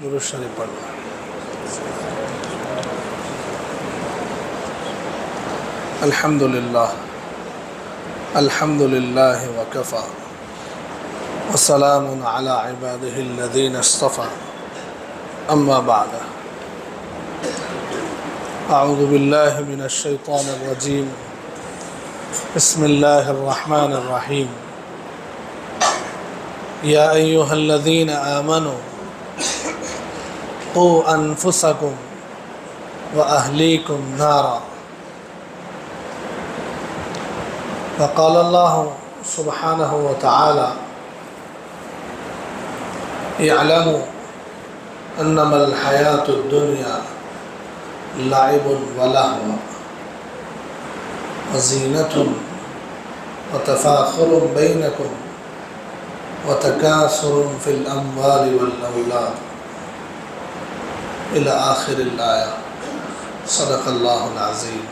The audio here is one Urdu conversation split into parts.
درود شریف پڑھو۔ الحمدللہ الحمدللہ وکفی وسلام علی عبادہ الذین اصطفی اما بعد اعوذ باللہ من الشیطان الرجیم بسم اللہ الرحمن الرحیم یا ایہا الذین آمنوا قوا انفسکم واہلیکم نارا وقال اللہ سبحانہ وتعالی اعلموا انما الحیاة الدنیا لعب ولہو وزینۃ وتفاخر بینکم وتکاثر فی الاموال والاولاد الی آخر الآیہ۔ صدق اللہ العظیم۔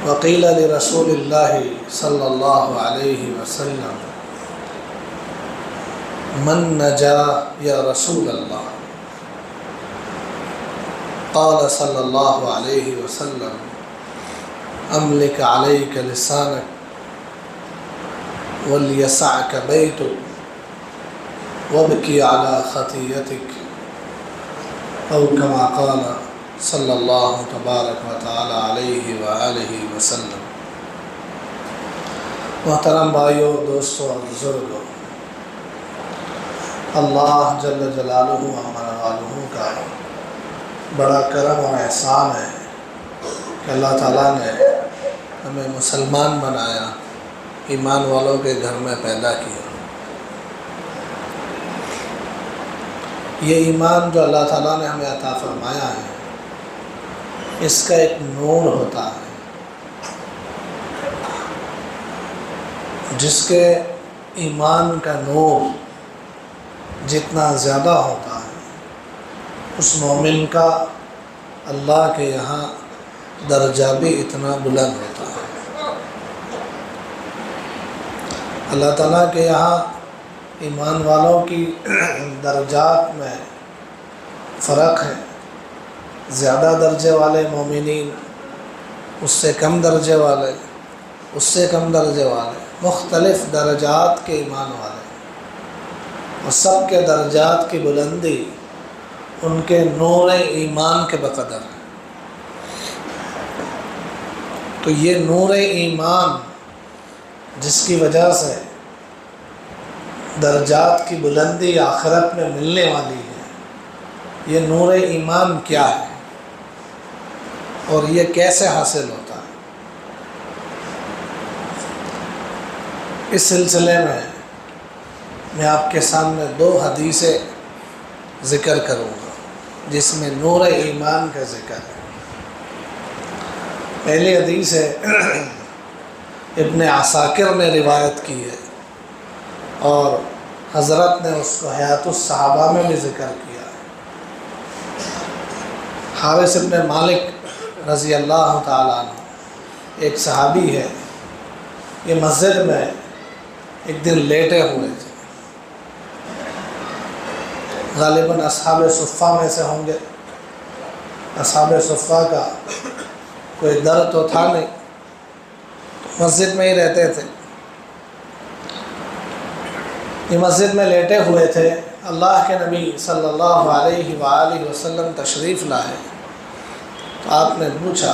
وقیل لرسول اللہ صلی اللہ علیہ وسلم من نجا یا رسول اللہ؟ قال صلی اللہ علیہ وسلم املک علیک لسانک ولیسعک بیتک وابکی علی خطیتک او کما قال صلی اللہ تبارک و تعالی علیہ وآلہ وسلم۔ محترم بھائیوں، دوستوں اور بزرگوں، اللہ جل جلالہ ومنوالہ کا بڑا کرم اور احسان ہے کہ اللہ تعالیٰ نے ہمیں مسلمان بنایا، ایمان والوں کے گھر میں پیدا کیا۔ یہ ایمان جو اللہ تعالیٰ نے ہمیں عطا فرمایا ہے، اس کا ایک نور ہوتا ہے، جس کے ایمان کا نور جتنا زیادہ ہوتا ہے اس مومن کا اللہ کے یہاں درجہ بھی اتنا بلند ہوتا ہے۔ اللہ تعالیٰ کے یہاں ایمان والوں کی درجات میں فرق ہے، زیادہ درجے والے مومنین، اس سے کم درجے والے، اس سے کم درجے والے، مختلف درجات کے ایمان والے، اور سب کے درجات کی بلندی ان کے نور ایمان کے بقدر ہے۔ تو یہ نور ایمان جس کی وجہ سے درجات کی بلندی آخرت میں ملنے والی ہے، یہ نور ایمان کیا ہے اور یہ کیسے حاصل ہوتا ہے؟ اس سلسلے میں آپ کے سامنے دو حدیثیں ذکر کروں گا جس میں نور ایمان کا ذکر ہے۔ پہلی حدیث ہے، ابن عساکر نے روایت کی ہے اور حضرت نے اس کو حیات الصحابہ میں بھی ذکر کیا ہے۔ حارث ابن مالک رضی اللہ تعالیٰ عنہ ایک صحابی ہے، یہ مسجد میں ایک دن لیٹے ہوئے تھے، غالباً اصحاب صفہ میں سے ہوں گے۔ اصحاب صفہ کا کوئی در تو تھا نہیں، مسجد میں ہی رہتے تھے، یہ مسجد میں لیٹے ہوئے تھے۔ اللہ کے نبی صلی اللہ علیہ وآلہ وسلم تشریف لائے تو آپ نے پوچھا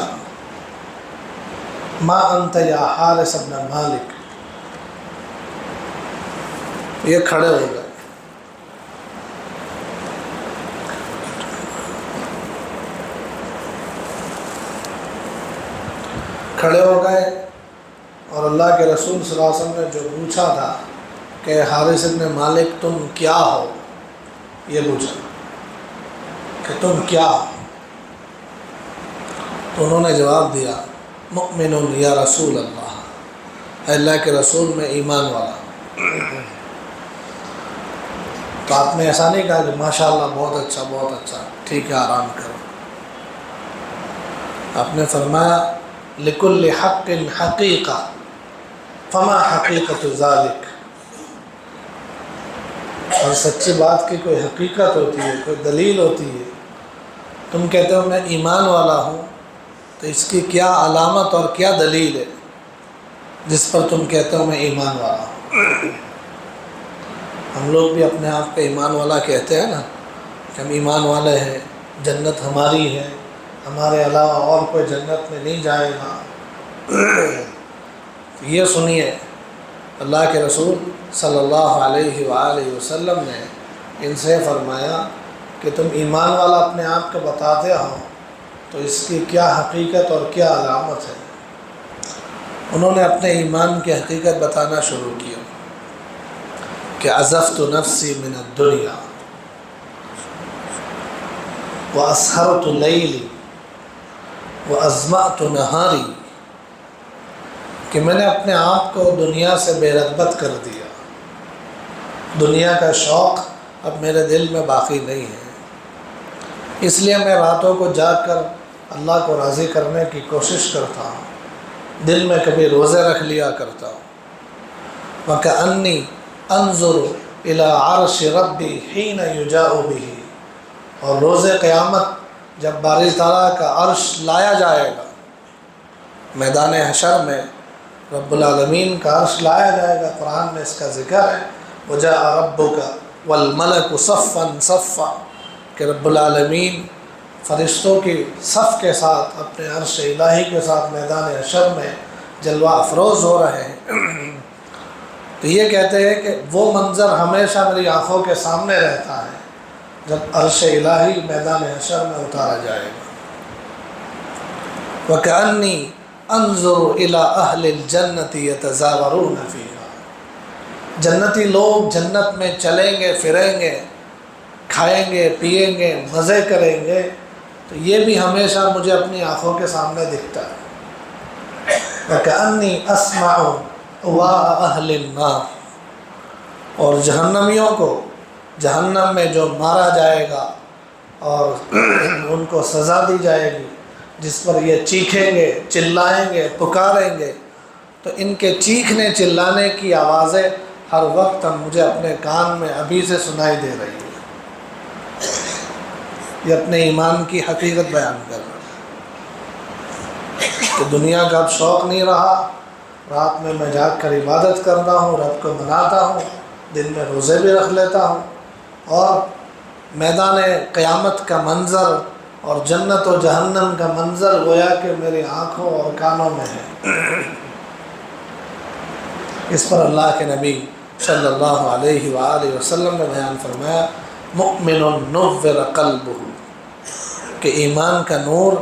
ما انت یا حارث ابن مالک؟ یہ کھڑے ہو گئے، کھڑے ہو گئے اور اللہ کے رسول صلی اللہ علیہ وسلم نے جو پوچھا تھا کہ حارث ابن مالک تم کیا ہو، یہ پوچھا کہ تم کیا ہو، تو انہوں نے جواب دیا مؤمن یا رسول اللہ، اے اللہ کے رسول میں ایمان والا۔ تو آپ نے ایسا نہیں کہا کہ ماشاءاللہ بہت اچھا بہت اچھا، ٹھیک ہے آرام کرو۔ آپ نے فرمایا لکل حق فما حقیقت ذالک، اور سچی بات کی کوئی حقیقت ہوتی ہے، کوئی دلیل ہوتی ہے، تم کہتے ہو میں ایمان والا ہوں، تو اس کی کیا علامت اور کیا دلیل ہے جس پر تم کہتے ہو میں ایمان والا ہوں؟ ہم لوگ بھی اپنے آپ کو ایمان والا کہتے ہیں نا، کہ ہم ایمان والے ہیں، جنت ہماری ہے، ہمارے علاوہ اور کوئی جنت میں نہیں جائے گا۔ یہ سنیے، اللہ کے رسول صلی اللہ علیہ وآلہ وسلم نے ان سے فرمایا کہ تم ایمان والا اپنے آپ کو بتاتے ہو، تو اس کی کیا حقیقت اور کیا علامت ہے؟ انہوں نے اپنے ایمان کی حقیقت بتانا شروع کیا کہ عزفت نفسی من الدنیا واسہرت لیلی وازمعت نہاری، کہ میں نے اپنے آپ کو دنیا سے بے رغبت کر دیا، دنیا کا شوق اب میرے دل میں باقی نہیں ہے، اس لیے میں راتوں کو جاگ کر اللہ کو راضی کرنے کی کوشش کرتا ہوں، دل میں کبھی روزے رکھ لیا کرتا ہوں۔ وَكَأَنِّي أَنظُرُ إِلَىٰ عَرْشِ رَبِّي حِينَ يُجَاءُ بِهِ، اور روز قیامت جب باری تعالیٰ کا عرش لایا جائے گا، میدان حشر میں رب العالمین کا عرش لایا جائے گا، قرآن میں اس کا ذکر ہے، وَجَاءَ رَبُّكَ وَالْمَلَكُ صَفًّا صَفًّا، کہ رب العالمین فرشتوں کی صف کے ساتھ اپنے عرش الہی کے ساتھ میدان حشر میں جلوہ افروز ہو رہے ہیں۔ تو یہ کہتے ہیں کہ وہ منظر ہمیشہ میری آنکھوں کے سامنے رہتا ہے جب عرش الہی میدان حشر میں اتارا جائے گا۔ وَكَأَنِّي أَنظُرُ إِلَىٰ أَهْلِ الْجَنَّةِ يَتَزَاوَرُونَ فِيهَا، جنتی لوگ جنت میں چلیں گے، پھریں گے، کھائیں گے، پیئیں گے، مزے کریں گے، تو یہ بھی ہمیشہ مجھے اپنی آنکھوں کے سامنے دکھتا ہے۔ وَكَأَنِّي أَسْمَعُ أَوَاءَ أَهْلِ النَّارِ، اور جہنمیوں کو جہنم میں جو مارا جائے گا اور ان کو سزا دی جائے گی، جس پر یہ چیخیں گے، چلائیں گے، پکاریں گے، تو ان کے چیخنے چلانے کی آوازیں ہر وقت مجھے اپنے کان میں ابھی سے سنائی دے رہی ہے۔ یہ اپنے ایمان کی حقیقت بیان کر رہا ہے کہ دنیا کا اب شوق نہیں رہا، رات میں جاگ کر عبادت کرتا ہوں، رب کو مناتا ہوں، دن میں روزے بھی رکھ لیتا ہوں، اور میدان قیامت کا منظر اور جنت و جہنم کا منظر گویا کہ میری آنکھوں اور کانوں میں ہے۔ اس پر اللہ کے نبی صلی اللہ علیہ وآلہ وسلم نے بیان فرمایا، مؤمن نور قلبہ، کہ ایمان کا نور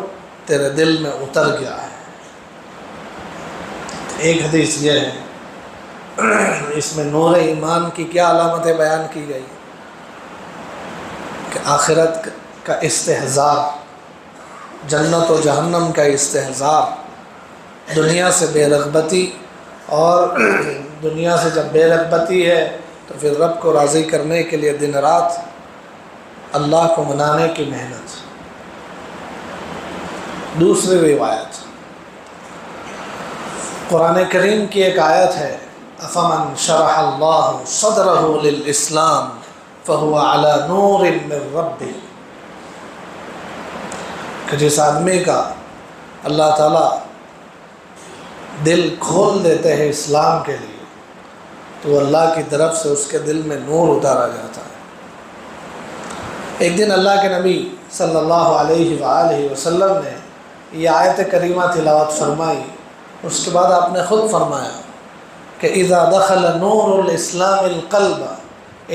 تیرے دل میں اتر گیا ہے۔ ایک حدیث یہ ہے، اس میں نور ایمان کی کیا علامتیں بیان کی گئی کہ آخرت کا استحضار، جنت و جہنم کا استحضار، دنیا سے بے رغبتی، اور دنیا سے جب بے رغبتی ہے تو پھر رب کو راضی کرنے کے لیے دن رات اللہ کو منانے کی محنت۔ دوسری روایت قرآن کریم کی ایک آیت ہے، افمن شرح اللہ صدرہ للاسلام فہو علی نور من ربہ، کہ جس آدمی کا اللہ تعالیٰ دل کھول دیتے ہیں اسلام کے لیے، تو اللہ کی طرف سے اس کے دل میں نور اتارا جاتا ہے۔ ایک دن اللہ کے نبی صلی اللہ علیہ وآلہ وسلم نے یہ آیت کریمہ تلاوت فرمائی، اس کے بعد آپ نے خود فرمایا کہ اذا دخل نور الاسلام القلب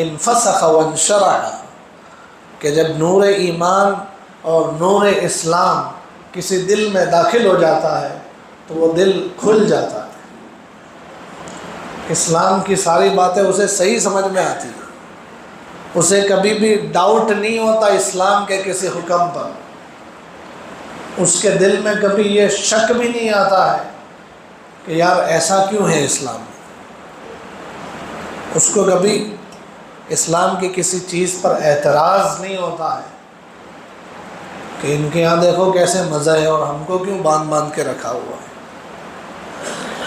انفسخ وانشرح، کہ جب نور ایمان اور نور اسلام کسی دل میں داخل ہو جاتا ہے تو وہ دل کھل جاتا ہے، اسلام کی ساری باتیں اسے صحیح سمجھ میں آتی ہیں، اسے کبھی بھی ڈاؤٹ نہیں ہوتا اسلام کے کسی حکم پر، اس کے دل میں کبھی یہ شک بھی نہیں آتا ہے کہ یار ایسا کیوں ہے اسلام میں، اس کو کبھی اسلام کی کسی چیز پر اعتراض نہیں ہوتا ہے کہ ان کے یہاں دیکھو کیسے مزہ ہے اور ہم کو کیوں باندھ کے رکھا ہوا ہے۔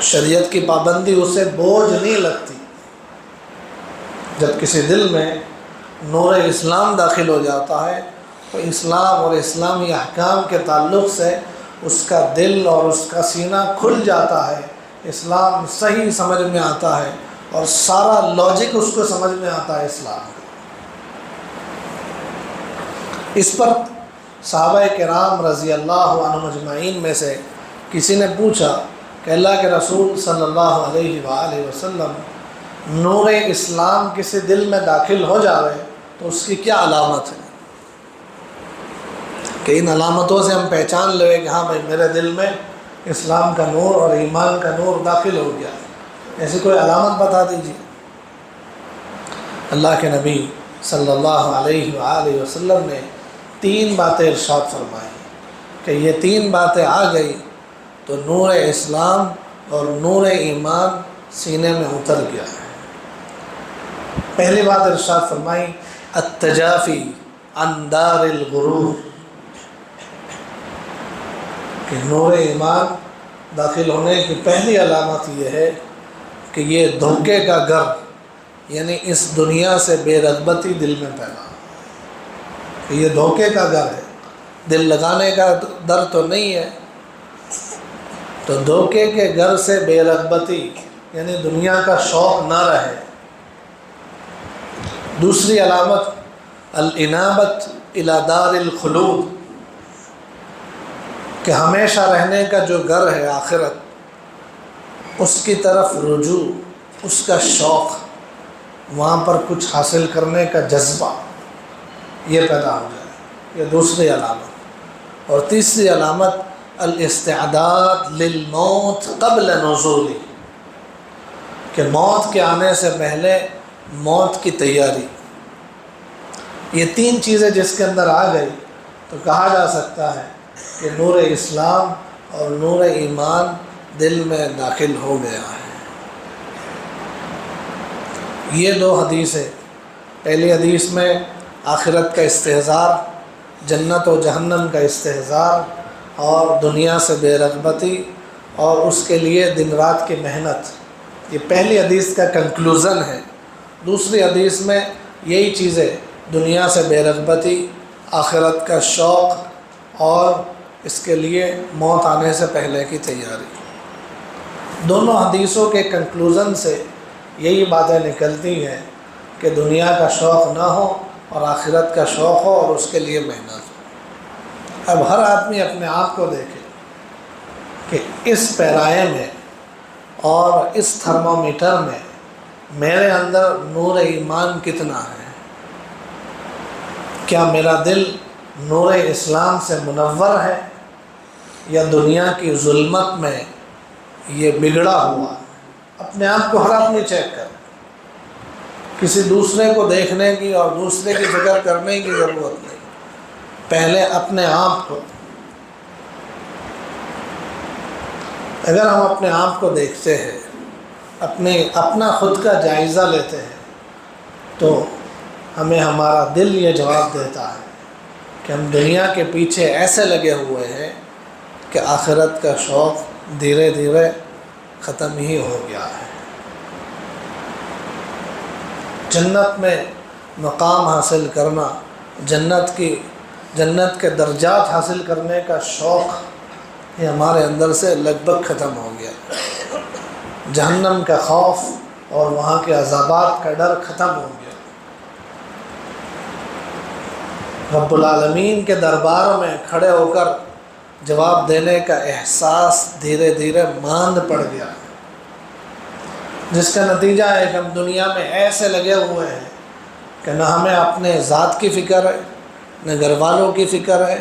شریعت کی پابندی اسے بوجھ نہیں لگتی، جب کسی دل میں نور اسلام داخل ہو جاتا ہے تو اسلام اور اسلامی احکام کے تعلق سے اس کا دل اور اس کا سینہ کھل جاتا ہے، اسلام صحیح سمجھ میں آتا ہے اور سارا لاجک اس کو سمجھ میں آتا ہے اسلام کا۔ اس پر صحابہ کرام رضی اللہ عنہم اجمعین میں سے کسی نے پوچھا کہ اللہ کے رسول صلی اللہ علیہ وآلہ وسلم، نور اسلام کسی دل میں داخل ہو جاوے تو اس کی کیا علامت ہے کہ ان علامتوں سے ہم پہچان لیں کہ ہاں بھائی میرے دل میں اسلام کا نور اور ایمان کا نور داخل ہو گیا، ایسی کوئی علامت بتا دیجیے۔ اللہ کے نبی صلی اللہ علیہ وآلہ وسلم نے 3 باتیں ارشاد فرمائی کہ یہ 3 باتیں آ گئی تو نور اسلام اور نور ایمان سینے میں اتر گیا ہے۔ پہلی بات ارشاد فرمائی التجافی عن دار الغرور، کہ نور ایمان داخل ہونے کی پہلی علامت یہ ہے کہ یہ دھوکے کا گھر، یعنی اس دنیا سے بے رغبتی دل میں پیدا ہو، کہ یہ دھوکے کا گھر ہے، دل لگانے کا در تو نہیں ہے، تو دھوکے کے گھر سے بے رغبتی یعنی دنیا کا شوق نہ رہے۔ دوسری علامت الانابت الی دار الخلود، کہ ہمیشہ رہنے کا جو گھر ہے آخرت، اس کی طرف رجوع، اس کا شوق، وہاں پر کچھ حاصل کرنے کا جذبہ یہ پیدا ہو جائے، یہ دوسری علامت۔ اور تیسری علامت الاستعداد للموت قبل نزولی، کہ موت کے آنے سے پہلے موت کی تیاری۔ یہ 3 چیزیں جس کے اندر آ گئی تو کہا جا سکتا ہے کہ نور اسلام اور نور ایمان دل میں داخل ہو گیا ہے۔ یہ 2 حدیثیں، پہلی حدیث میں آخرت کا استحضار، جنت و جہنم کا استحضار اور دنیا سے بے رغبتی اور اس کے لیے دن رات کی محنت، یہ پہلی حدیث کا کنکلوژن ہے۔ دوسری حدیث میں یہی چیزیں، دنیا سے بے رغبتی، آخرت کا شوق اور اس کے لیے موت آنے سے پہلے کی تیاری۔ دونوں حدیثوں کے کنکلوژن سے یہی باتیں نکلتی ہیں کہ دنیا کا شوق نہ ہو اور آخرت کا شوق ہو اور اس کے لیے محنت ہو۔ اب ہر آدمی اپنے آپ کو دیکھے کہ اس پیرائے میں اور اس تھرمومیٹر میں میرے اندر نور ایمان کتنا ہے، کیا میرا دل نور اسلام سے منور ہے یا دنیا کی ظلمت میں یہ بگڑا ہوا ہے؟ اپنے آپ کو ہر آدمی چیک کر، کسی دوسرے کو دیکھنے کی اور دوسرے کی فکر کرنے کی ضرورت نہیں، پہلے اپنے آپ کو۔ اگر ہم اپنے آپ کو دیکھتے ہیں، اپنا خود کا جائزہ لیتے ہیں، تو ہمیں ہمارا دل یہ جواب دیتا ہے کہ ہم دنیا کے پیچھے ایسے لگے ہوئے ہیں کہ آخرت کا شوق دھیرے دھیرے ختم ہی ہو گیا ہے۔ جنت میں مقام حاصل کرنا، جنت کے درجات حاصل کرنے کا شوق یہ ہمارے اندر سے لگ بھگ ختم ہو گیا۔ جہنم کا خوف اور وہاں کے عذابات کا ڈر ختم ہو گیا۔ رب العالمین کے دربار میں کھڑے ہو کر جواب دینے کا احساس دھیرے دھیرے ماند پڑ گیا، جس کا نتیجہ ہے کہ ہم دنیا میں ایسے لگے ہوئے ہیں کہ نہ ہمیں اپنے ذات کی فکر ہے، نہ گھر والوں کی فکر ہے،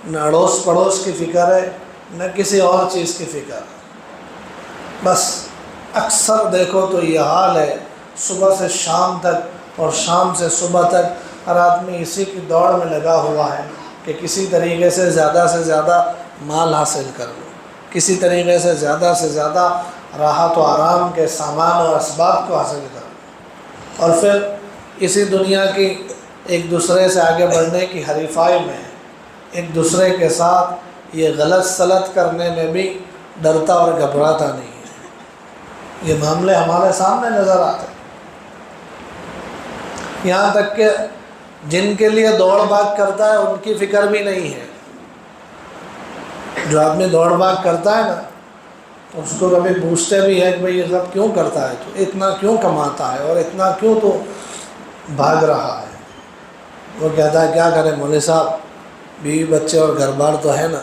نہ اڑوس پڑوس کی فکر ہے، نہ کسی اور چیز کی فکر ہے۔ بس اکثر دیکھو تو یہ حال ہے، صبح سے شام تک اور شام سے صبح تک ہر آدمی اسی کی دوڑ میں لگا ہوا ہے کہ کسی طریقے سے زیادہ مال حاصل کر لو، کسی طریقے سے زیادہ راحت و آرام کے سامان اور اسباب کو حاصل کر لو، اور پھر اسی دنیا کی ایک دوسرے سے آگے بڑھنے کی حریفائی میں ایک دوسرے کے ساتھ یہ غلط سلط کرنے میں بھی ڈرتا اور گھبراتا نہیں ہے۔ یہ معاملے ہمارے سامنے نظر آتے ہیں۔ یہاں تک کہ جن کے لیے دوڑ بھاگ کرتا ہے ان کی فکر بھی نہیں ہے. جو آدمی دوڑ بھاگ کرتا ہے نا اس کو کبھی پوچھتے بھی ہے کہ بھئی یہ سب کیوں کرتا ہے تو، اتنا کیوں کماتا ہے اور اتنا کیوں تو بھاگ رہا ہے؟ وہ کہتا ہے کیا کرے مولوی صاحب، بیوی بچے اور گھر بار تو ہے نا،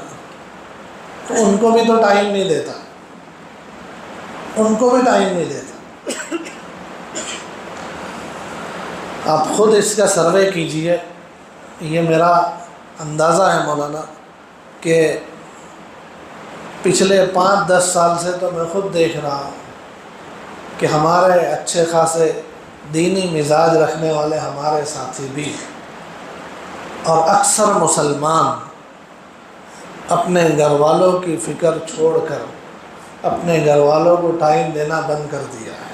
تو ان کو بھی تو ٹائم نہیں دیتا، ان کو بھی ٹائم نہیں دیتا. آپ خود اس کا سروے کیجئے. یہ میرا اندازہ ہے مولانا کہ پچھلے 5-10 سال سے تو میں خود دیکھ رہا ہوں کہ ہمارے اچھے خاصے دینی مزاج رکھنے والے ہمارے ساتھی بھی اور اکثر مسلمان اپنے گھر والوں کی فکر چھوڑ کر اپنے گھر والوں کو ٹائم دینا بند کر دیا ہے.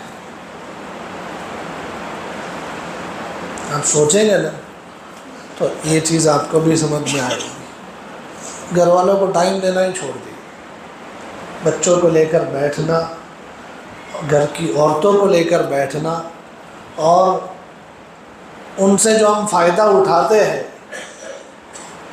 آپ سوچیں گے نا تو یہ چیز آپ کو بھی سمجھ میں آئے گی. گھر والوں کو ٹائم دینا ہی چھوڑ دیا. بچوں کو لے کر بیٹھنا، گھر کی عورتوں کو لے کر بیٹھنا، اور ان سے جو ہم فائدہ اٹھاتے ہیں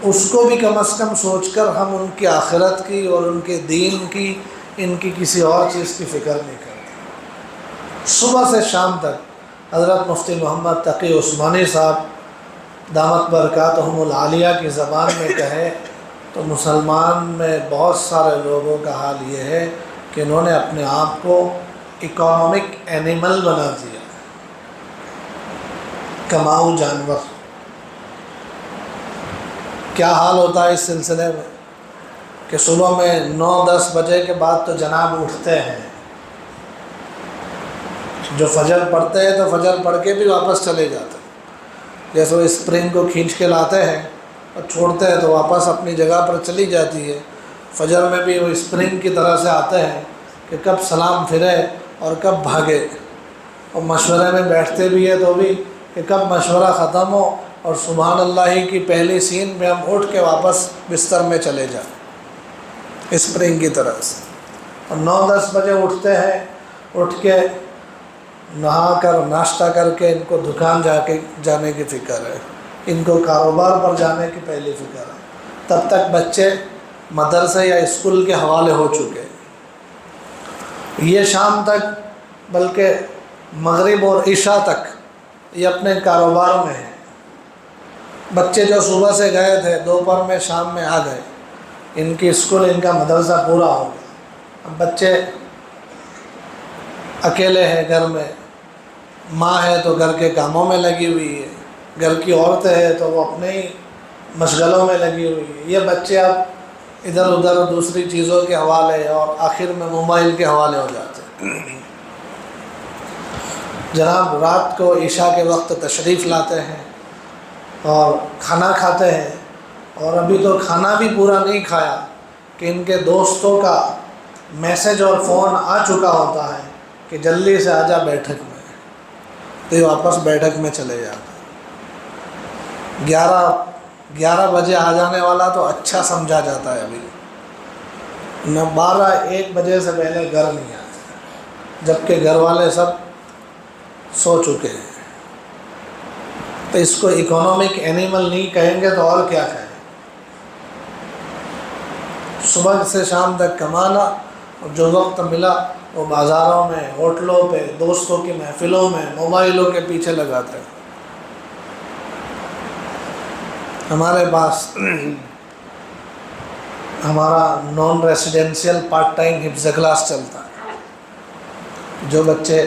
اس کو بھی کم از کم سوچ کر ہم ان کی آخرت کی اور ان کے دین کی، ان کی کسی اور چیز کی فکر نہیں کرتے. صبح سے شام تک حضرت مفتی محمد تقی عثمانی صاحب دامت برکاتہم العالیہ کی زبان میں کہے تو مسلمان میں بہت سارے لوگوں کا حال یہ ہے کہ انہوں نے اپنے آپ کو اکنامک اینیمل بنا دیا، کماؤ جانور. کیا حال ہوتا ہے اس سلسلے میں کہ صبح میں 9-10 بجے کے بعد تو جناب اٹھتے ہیں، جو فجر پڑھتے ہیں تو فجر پڑھ کے بھی واپس چلے جاتے ہیں. جیسے وہ اسپرنگ کو کھینچ کے لاتے ہیں اور چھوڑتے ہیں تو واپس اپنی جگہ پر چلی جاتی ہے. فجر میں بھی وہ اسپرنگ کی طرح سے آتے ہیں کہ کب سلام پھرے اور کب بھاگے، اور مشورے میں بیٹھتے بھی ہے تو بھی کہ کب مشورہ ختم ہو اور سبحان اللہ ہی کی پہلی سین میں ہم اٹھ کے واپس بستر میں چلے جائیں اسپرنگ کی طرح سے. اور 9-10 بجے اٹھتے ہیں، اٹھ کے نہا کر ناشتہ کر کے ان کو دکان جانے کی فکر ہے، ان کو کاروبار پر جانے کی پہلی فکر ہے. تب تک بچے مدرسے یا اسکول کے حوالے ہو چکے. یہ شام تک بلکہ مغرب اور عشاء تک یہ اپنے کاروبار میں ہیں. بچے جو صبح سے گئے تھے دوپہر میں شام میں آ گئے، ان کی اسکول ان کا مدرسہ پورا ہو گیا. اب بچے اکیلے ہیں گھر میں، ماں ہے تو گھر کے کاموں میں لگی ہوئی ہے، گھر کی عورتیں ہیں تو وہ اپنے ہی مشغلوں میں لگی ہوئی ہے. یہ بچے اب ادھر ادھر دوسری چیزوں کے حوالے اور آخر میں موبائل کے حوالے ہو جاتے ہیں. جناب رات کو عشاء کے وقت تشریف لاتے ہیں اور کھانا کھاتے ہیں، اور ابھی تو کھانا بھی پورا نہیں کھایا کہ ان کے دوستوں کا میسج اور فون آ چکا ہوتا ہے کہ جلدی سے آ جا بیٹھک میں، تو یہ واپس بیٹھک میں چلے جاتے ہیں. 11 بجے آ جانے والا تو اچھا سمجھا جاتا ہے، ابھی 12-1 بجے سے پہلے گھر نہیں آتے، جبکہ گھر والے سب سو چکے ہیں. تو اس کو اکنامک اینیمل نہیں کہیں گے تو اور کیا کہیں. صبح سے شام تک کمانا اور جو وقت ملا وہ بازاروں میں، ہوٹلوں پہ، دوستوں کی محفلوں میں، موبائلوں کے پیچھے لگاتے ہیں. ہمارے پاس ہمارا نان ریسیڈینشیل پارٹ ٹائم حفظ کلاس چلتا ہے. جو بچے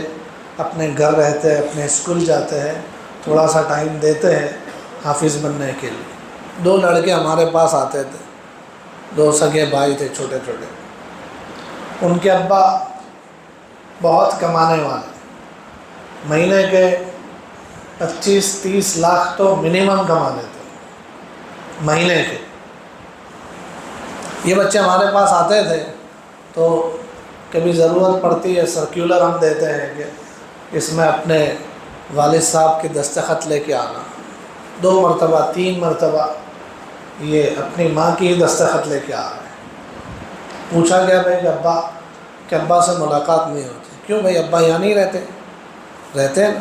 اپنے گھر رہتے ہیں، اپنے اسکول جاتے ہیں، تھوڑا سا ٹائم دیتے ہیں حافظ بننے کے لیے. 2 لڑکے ہمارے پاس آتے تھے، 2 سگے بھائی تھے چھوٹے چھوٹے. ان کے ابا بہت کمانے والے، مہینے کے 25-30 لاکھ تو منیمم کما لیتے مہینے کے. یہ بچے ہمارے پاس آتے تھے تو کبھی ضرورت پڑتی ہے سرکولر ہم دیتے ہیں کہ اس میں اپنے والد صاحب کی دستخط لے کے آنا. 2 مرتبہ 3 مرتبہ یہ اپنی ماں کی ہی دستخط لے کے آ رہے ہیں. پوچھا گیا بھائی کہ ابا سے ملاقات نہیں ہوتی. کیوں بھائی ابا یہاں نہیں رہتے ہیں نا.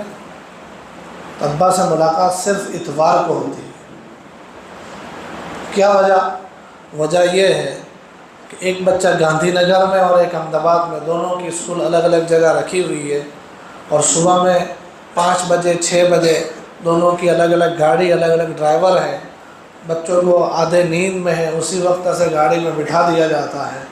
تو ابا سے ملاقات صرف اتوار کو ہوتی ہے۔ کیا وجہ یہ ہے کہ ایک بچہ گاندھی نگر میں اور ایک احمد آباد میں، دونوں کی اسکول الگ الگ جگہ رکھی ہوئی ہے، اور صبح میں 5 بجے 6 بجے دونوں کی الگ الگ گاڑی، الگ الگ ڈرائیور ہیں۔ بچوں کو آدھے نیند میں ہے، اسی وقت سے گاڑی میں بٹھا دیا جاتا ہے۔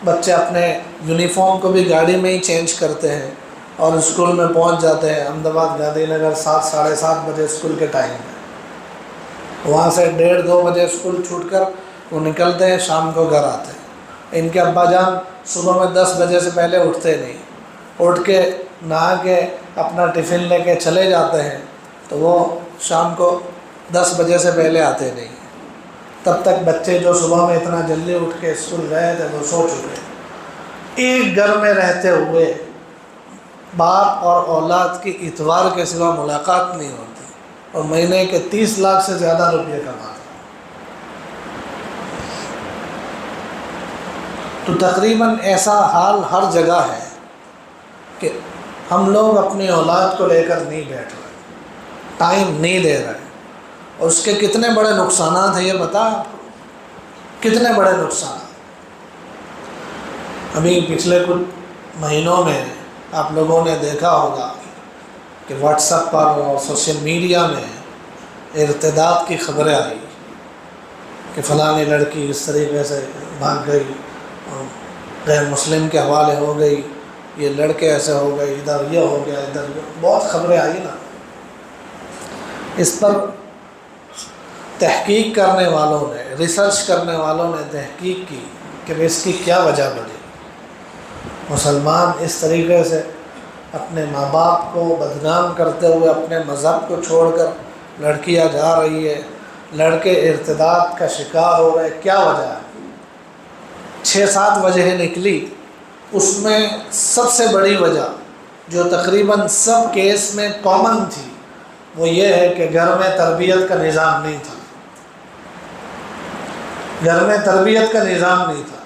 بچے اپنے یونیفارم کو بھی گاڑی میں ہی چینج کرتے ہیں اور اسکول میں پہنچ جاتے ہیں۔ احمد آباد گاندھی نگر 7 ساڑھے 7 بجے اسکول کے ٹائم میں، وہاں سے 1:30 2 بجے اسکول چھوٹ کر وہ نکلتے ہیں، شام کو گھر آتے ہیں۔ ان کے ابا جان صبح میں 10 بجے سے پہلے اٹھتے نہیں، اٹھ کے نہا کے اپنا ٹفن لے کے چلے جاتے ہیں، تو وہ شام کو 10 بجے سے پہلے آتے نہیں۔ تب تک بچے جو صبح میں اتنا جلدی اٹھ کے اسکول گئے تھے وہ سو چکے۔ ایک گھر میں رہتے ہوئے باپ اور اولاد کی اتوار کے سوا ملاقات نہیں ہوتی، اور مہینے کے 30 لاکھ سے زیادہ روپے کماتے۔ تو تقریباً ایسا حال ہر جگہ ہے کہ ہم لوگ اپنی اولاد کو لے کر نہیں بیٹھ رہے، ٹائم نہیں دے رہے، اور اس کے کتنے بڑے نقصانات ہیں یہ بتا آپ کو، کتنے بڑے نقصانات۔ ابھی پچھلے کچھ مہینوں میں آپ لوگوں نے دیکھا ہوگا کہ واٹس ایپ پر اور سوشل میڈیا میں ارتداد کی خبریں آئی کہ فلاں لڑکی اس طریقے سے بھاگ گئی، غیر مسلم کے حوالے ہو گئی، یہ لڑکے ایسے ہو گئے، ادھر یہ ہو گیا، ادھر یہ، بہت خبریں آئی نا۔ اس پر تحقیق کرنے والوں نے، ریسرچ کرنے والوں نے تحقیق کی کہ اس کی کیا وجہ بنی۔ مسلمان اس طریقے سے اپنے ماں باپ کو بدنام کرتے ہوئے اپنے مذہب کو چھوڑ کر لڑکیاں جا رہی ہے، لڑکے ارتداد کا شکار ہو رہے، کیا وجہ ہے؟ 6-7 وجہیں نکلی، اس میں سب سے بڑی وجہ جو تقریباً سب کیس میں کامن تھی وہ یہ ہے کہ گھر میں تربیت کا نظام نہیں تھا۔ گھر میں تربیت کا نظام نہیں تھا۔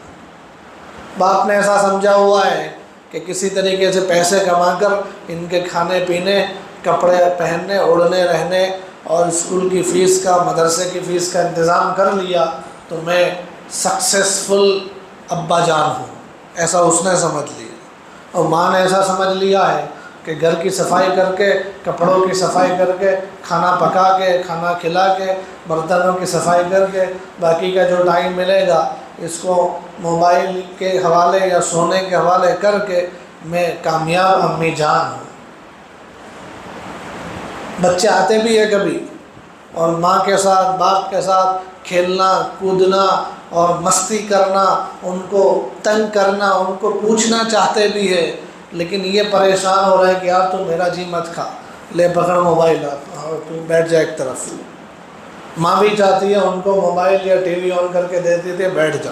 باپ نے ایسا سمجھا ہوا ہے کہ کسی طریقے سے پیسے کما کر ان کے کھانے پینے، کپڑے پہننے، اڑنے رہنے اور اسکول کی فیس کا، مدرسے کی فیس کا انتظام کر لیا تو میں سکسیسفل ابا جان ہوں، ایسا اس نے سمجھ لیا۔ اور ماں نے ایسا سمجھ لیا ہے کہ گھر کی صفائی کر کے، کپڑوں کی صفائی کر کے، کھانا پکا کے، کھانا کھلا کے، برتنوں کی صفائی کر کے، باقی کا جو ٹائم ملے گا اس کو موبائل کے حوالے یا سونے کے حوالے کر کے میں کامیاب امی جان ہوں۔ بچے آتے بھی ہیں کبھی اور ماں کے ساتھ، باپ کے ساتھ کھیلنا، کودنا اور مستی کرنا، ان کو تنگ کرنا، ان کو پوچھنا چاہتے بھی ہے، لیکن یہ پریشان ہو رہا ہے کہ یار تو میرا جی مت کھا، لے پکڑ موبائل اور تو بیٹھ جا ایک طرف۔ ماں بھی چاہتی ہے ان کو موبائل یا ٹی وی آن کر کے دیتی تھی، بیٹھ جا۔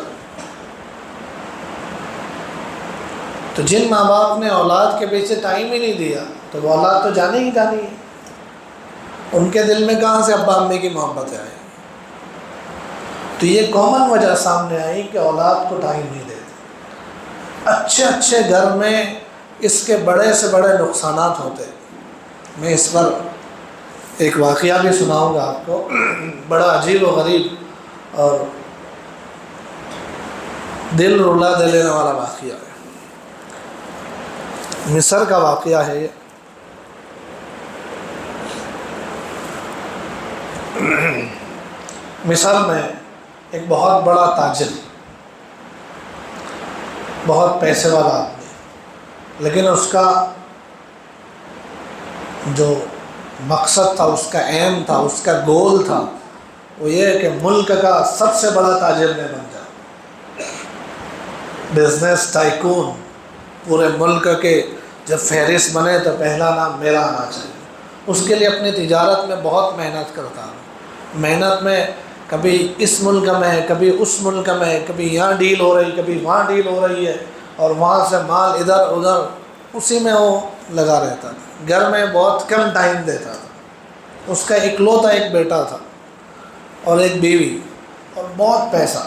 تو جن ماں باپ نے اولاد کے پیچھے ٹائم ہی نہیں دیا تو وہ اولاد تو جانی ہی جانی ہے، ان کے دل میں کہاں سے ابا امی کی محبت آئی۔ تو یہ کامن وجہ سامنے آئی کہ اولاد کو ٹائم نہیں دیتے۔ اچھے گھر میں اس کے بڑے سے بڑے نقصانات ہوتے۔ میں اس پر ایک واقعہ بھی سناؤں گا آپ کو، بڑا عجیب و غریب اور دل رلا دے لینے والا واقعہ ہے۔ مصر کا واقعہ ہے یہ۔ مصر میں ایک بہت بڑا تاجر، بہت پیسے والا آدمی، لیکن اس کا جو مقصد تھا، اس کا ایم تھا، اس کا گول تھا وہ یہ ہے کہ ملک کا سب سے بڑا تاجر میں بن جاؤں، بزنس ٹائکون۔ پورے ملک کے جب فہرست بنے تو پہلا نام میرا آنا چاہیے۔ اس کے لیے اپنی تجارت میں بہت محنت کرتا ہوں۔ محنت میں کبھی اس ملک میں، کبھی اس ملک میں، کبھی یہاں ڈیل ہو رہی، کبھی وہاں ڈیل ہو رہی ہے، اور وہاں سے مال ادھر ادھر، اسی میں وہ لگا رہتا تھا۔ گھر میں بہت کم ٹائم دیتا تھا۔ اس کا اکلوتا ایک بیٹا تھا اور ایک بیوی اور بہت پیسہ۔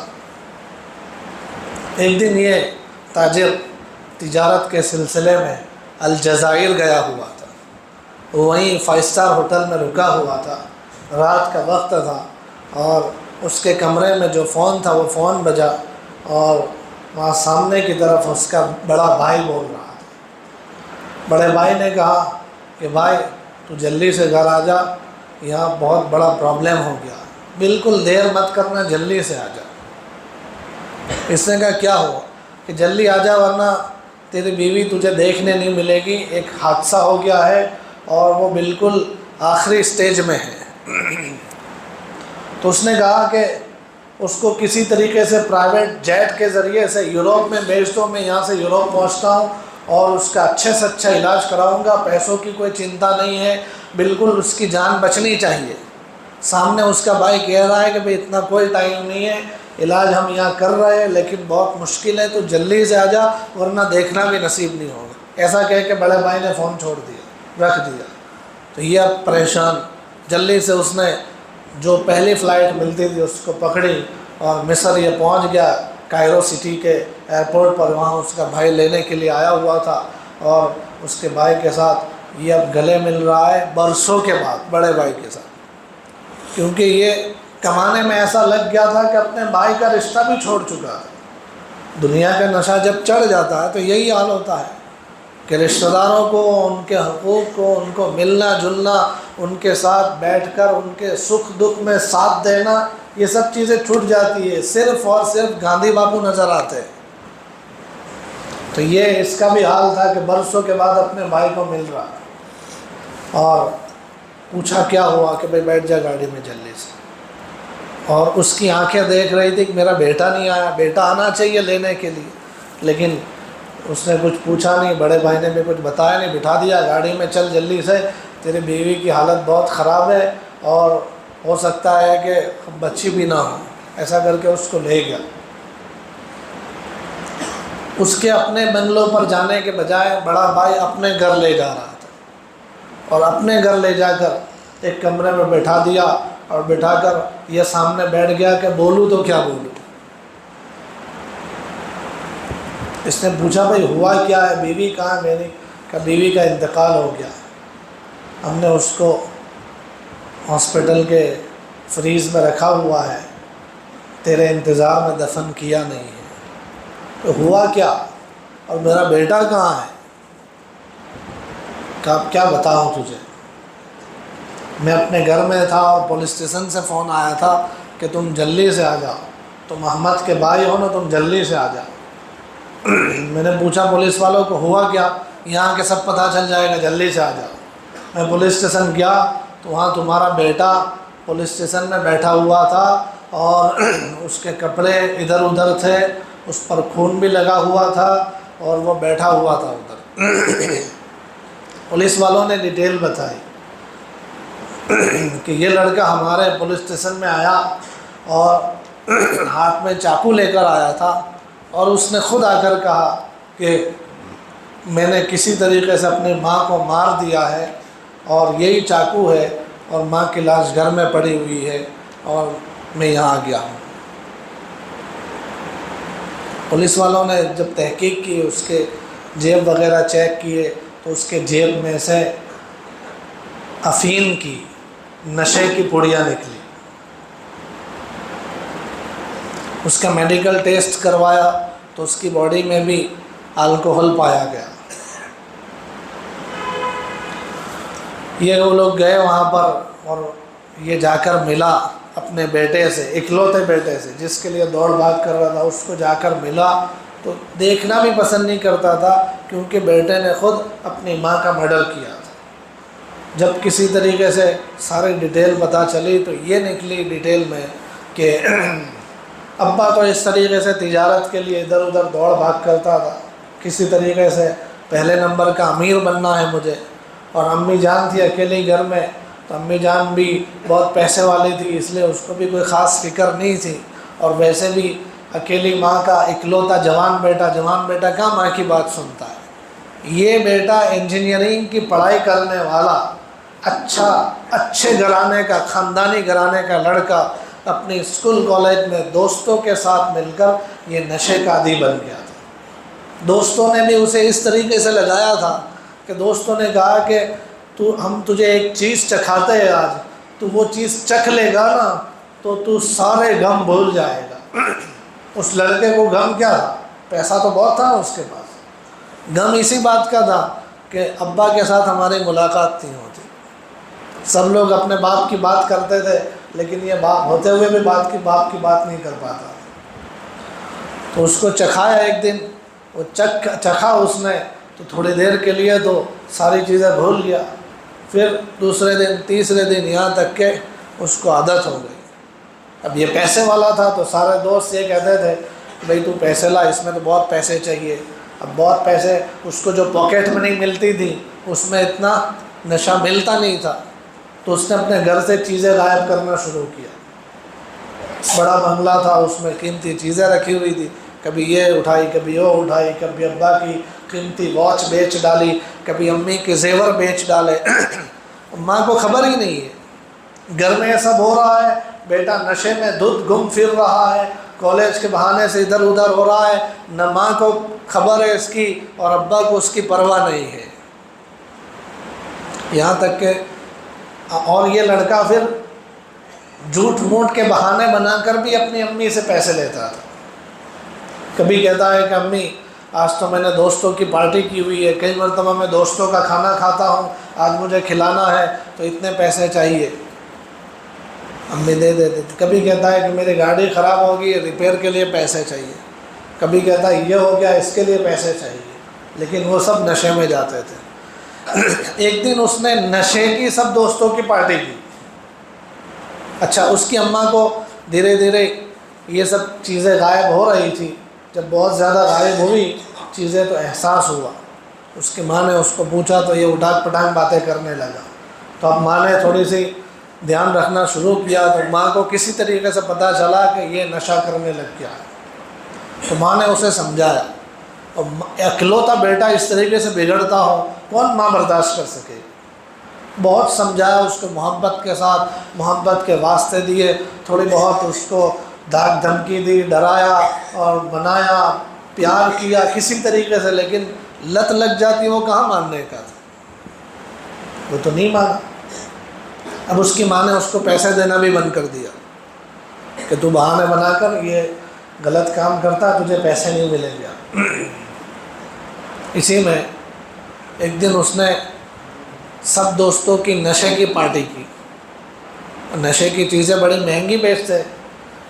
ایک دن یہ تاجر تجارت کے سلسلے میں الجزائر گیا ہوا تھا۔ وہیں 5 اسٹار ہوٹل میں رکا ہوا تھا، رات کا وقت تھا، اور اس کے کمرے میں جو فون تھا وہ فون بجا، اور وہاں سامنے کی طرف اس کا بڑا بھائی بول رہا تھا۔ بڑے بھائی نے کہا کہ بھائی تو جلدی سے گھر آ جا، یہاں بہت بڑا پرابلم ہو گیا، بالکل دیر مت کرنا، جلدی سے آ جا۔ اس نے کہا کیا ہوا؟ کہ جلدی آ جا ورنہ تیری بیوی تجھے دیکھنے نہیں ملے گی، ایک حادثہ ہو گیا ہے اور وہ بالکل آخری سٹیج میں ہے۔ تو اس نے کہا کہ اس کو کسی طریقے سے پرائیویٹ جیٹ کے ذریعے سے یوروپ میں بھیج دو، میں یہاں سے یوروپ پہنچتا ہوں اور اس کا اچھے سے اچھا علاج کراؤں گا، پیسوں کی کوئی چنتا نہیں ہے، بالکل اس کی جان بچنی چاہیے۔ سامنے اس کا بھائی کہہ رہا ہے کہ بھئی اتنا کوئی ٹائم نہیں ہے، علاج ہم یہاں کر رہے ہیں لیکن بہت مشکل ہے، تو جلدی سے آ جا ورنہ دیکھنا بھی نصیب نہیں ہوگا۔ ایسا کہہ کے بڑے بھائی نے فون چھوڑ دیا، رکھ دیا۔ تو یہ اب پریشان، جلدی سے اس نے جو پہلی فلائٹ ملتی تھی اس کو پکڑی اور مصر یہ پہنچ گیا، کائرو سٹی کے ایئرپورٹ پر۔ وہاں اس کا بھائی لینے کے لیے آیا ہوا تھا اور اس کے بھائی کے ساتھ یہ اب گلے مل رہا ہے برسوں کے بعد بڑے بھائی کے ساتھ، کیونکہ یہ کمانے میں ایسا لگ گیا تھا کہ اپنے بھائی کا رشتہ بھی چھوڑ چکا تھا۔ دنیا کا نشہ جب چڑھ جاتا ہے تو یہی حال ہوتا ہے کہ رشتہ داروں کو، ان کے حقوق کو، ان کو ملنا جلنا، ان کے ساتھ بیٹھ کر ان کے سکھ دکھ میں ساتھ دینا، یہ سب چیزیں چھوٹ جاتی ہے، صرف اور صرف گاندھی باپو نظر آتے ہیں۔ تو یہ اس کا بھی حال تھا کہ برسوں کے بعد اپنے بھائی کو مل رہا، اور پوچھا کیا ہوا، کہ بھئی بیٹھ جا گاڑی میں جلدی سے۔ اور اس کی آنکھیں دیکھ رہی تھی کہ میرا بیٹا نہیں آیا، بیٹا آنا چاہیے لینے کے لیے، لیکن اس نے کچھ پوچھا نہیں، بڑے بھائی نے بھی کچھ بتایا نہیں، بٹھا دیا گاڑی میں، چل جلدی سے، تیری بیوی کی حالت بہت خراب ہے اور ہو سکتا ہے کہ بچی بھی نہ ہو، ایسا کر کے اس کو لے گیا۔ اس کے اپنے بنگلوں پر جانے کے بجائے بڑا بھائی اپنے گھر لے جا رہا تھا، اور اپنے گھر لے جا کر ایک کمرے میں بٹھا دیا، اور بٹھا کر یہ سامنے بیٹھ گیا کہ بولوں تو کیا بولوں۔ اس نے پوچھا بھئی ہوا کیا ہے، بیوی کہاں ہے میری؟ کہ بیوی کا انتقال ہو گیا، ہم نے اس کو ہاسپٹل کے فریز میں رکھا ہوا ہے، تیرے انتظار میں دفن کیا نہیں ہے۔ تو ہوا کیا، اور میرا بیٹا کہاں ہے؟ کہ کیا بتاؤں تجھے، میں اپنے گھر میں تھا اور پولیس اسٹیشن سے فون آیا تھا کہ تم جلدی سے آ جاؤ، تم احمد کے بھائی ہو نا، تم جلدی سے آ جاؤ۔ میں نے پوچھا پولیس والوں کو ہوا کیا؟ یہاں کے سب پتہ چل جائے گا، جلدی سے آ جاؤ۔ میں پولیس اسٹیشن گیا تو وہاں تمہارا بیٹا پولیس اسٹیشن میں بیٹھا ہوا تھا، اور اس کے کپڑے ادھر ادھر تھے، اس پر خون بھی لگا ہوا تھا، اور وہ بیٹھا ہوا تھا ادھر۔ پولیس والوں نے ڈیٹیل بتائی کہ یہ لڑکا ہمارے پولیس اسٹیشن میں آیا اور ہاتھ میں چاقو لے کر آیا تھا، اور اس نے خود آ کر کہا کہ میں نے کسی طریقے سے اپنی ماں کو مار دیا ہے، اور یہی چاقو ہے، اور ماں کی لاش گھر میں پڑی ہوئی ہے، اور میں یہاں آ گیا ہوں۔ پولیس والوں نے جب تحقیق کی، اس کے جیب وغیرہ چیک کیے، تو اس کے جیب میں سے افیم کی، نشے کی پڑیاں نکلی۔ اس کا میڈیکل ٹیسٹ کروایا تو اس کی باڈی میں بھی الکوہل پایا گیا۔ یہ وہ لوگ گئے وہاں پر، اور یہ جا کر ملا اپنے بیٹے سے، اکلوتے بیٹے سے، جس کے لیے دوڑ بھاگ کر رہا تھا، اس کو جا کر ملا تو دیکھنا بھی پسند نہیں کرتا تھا، کیونکہ بیٹے نے خود اپنی ماں کا مرڈر کیا تھا۔ جب کسی طریقے سے ساری ڈیٹیل پتہ چلی تو یہ نکلی ڈیٹیل میں کہ ابا تو اس طریقے سے تجارت کے لیے ادھر ادھر دوڑ بھاگ کرتا تھا، کسی طریقے سے پہلے نمبر کا امیر بننا ہے مجھے، اور امی جان تھی اکیلی گھر میں، تو امی جان بھی بہت پیسے والی تھی، اس لیے اس کو بھی کوئی خاص فکر نہیں تھی، اور ویسے بھی اکیلی ماں کا اکلوتا جوان بیٹا کہاں ماں کی بات سنتا ہے۔ یہ بیٹا انجینئرنگ کی پڑھائی کرنے والا، اچھے گھرانے کا، خاندانی گھرانے کا لڑکا، اپنی اسکول کالج میں دوستوں کے ساتھ مل کر یہ نشے کا عادی بن گیا تھا۔ دوستوں نے بھی اسے اس طریقے سے لگایا تھا کہ دوستوں نے کہا کہ ہم تجھے ایک چیز چکھاتے ہیں آج، تو وہ چیز چکھ لے گا نا تو سارے غم بھول جائے گا۔ اس لڑکے کو غم کیا تھا؟ پیسہ تو بہت تھا اس کے پاس، غم اسی بات کا تھا کہ ابا کے ساتھ ہماری ملاقات نہیں ہوتی۔ سب لوگ اپنے باپ کی بات کرتے تھے، لیکن یہ باپ ہوتے ہوئے بھی باپ کی بات نہیں کر پاتا۔ تو اس کو چکھایا ایک دن، وہ چکھا اس نے تو تھوڑی دیر کے لیے تو ساری چیزیں بھول گیا، پھر دوسرے دن تیسرے دن یہاں تک کہ اس کو عادت ہو گئی۔ اب یہ پیسے والا تھا تو سارے دوست یہ کہتے تھے کہ بھئی تو پیسے لا، اس میں تو بہت پیسے چاہیے۔ اب بہت پیسے، اس کو جو پاکٹ منی ملتی تھی اس میں اتنا نشہ ملتا نہیں تھا، تو اس نے اپنے گھر سے چیزیں غائب کرنا شروع کیا۔ بڑا بنگلہ تھا، اس میں قیمتی چیزیں رکھی ہوئی تھی، کبھی یہ اٹھائی کبھی وہ اٹھائی، کبھی ابا کی قیمتی واچ بیچ ڈالی، کبھی امی کے زیور بیچ ڈالے۔ ماں کو خبر ہی نہیں ہے، گھر میں یہ سب ہو رہا ہے، بیٹا نشے میں دھت گم پھر رہا ہے، کالج کے بہانے سے ادھر ادھر ہو رہا ہے، نہ ماں کو خبر ہے اس کی اور ابا کو اس کی پرواہ نہیں ہے۔ یہاں تک کہ اور یہ لڑکا پھر جھوٹ موٹ کے بہانے بنا کر بھی اپنی امی سے پیسے لیتا تھا۔ کبھی کہتا ہے کہ امی آج تو میں نے دوستوں کی پارٹی کی ہوئی ہے، کئی مرتبہ میں دوستوں کا کھانا کھاتا ہوں، آج مجھے کھلانا ہے تو اتنے پیسے چاہیے، امی دے دیتے تھے۔ کبھی کہتا ہے کہ میری گاڑی خراب ہوگی، ریپیئر کے لیے پیسے چاہیے، کبھی کہتا ہے یہ ہو گیا اس کے لیے پیسے چاہیے، لیکن وہ سب نشے میں جاتے تھے۔ ایک دن اس نے نشے کی سب دوستوں کی پارٹی کی۔ اچھا، اس کی اماں کو دھیرے دھیرے یہ سب چیزیں غائب ہو رہی تھی، جب بہت زیادہ غائب ہوئی چیزیں تو احساس ہوا۔ اس کی ماں نے اس کو پوچھا تو یہ اٹاک پٹانگ باتیں کرنے لگا، تو اب ماں نے تھوڑی سی دھیان رکھنا شروع کیا، تو ماں کو کسی طریقے سے پتہ چلا کہ یہ نشہ کرنے لگ گیا ہے، تو ماں نے اسے سمجھایا۔ اور اکلوتا بیٹا اس طریقے سے بگڑتا ہو کون ماں برداشت کر سکے؟ بہت سمجھایا اس کو، محبت کے ساتھ، محبت کے واسطے دیے، تھوڑی بہت اس کو دھاک دھمکی دی، ڈرایا اور بنایا، پیار کیا کسی طریقے سے، لیکن لت لگ جاتی وہ کہاں ماننے کا تھا، وہ تو نہیں مانا۔ اب اس کی ماں نے اس کو پیسے دینا بھی بند کر دیا کہ تو بہانے بنا کر یہ غلط کام کرتا، تجھے پیسے نہیں ملیں گے۔ اسی میں ایک دن اس نے سب دوستوں کی نشے کی پارٹی کی۔ نشے کی چیزیں بڑی مہنگی بیچتے،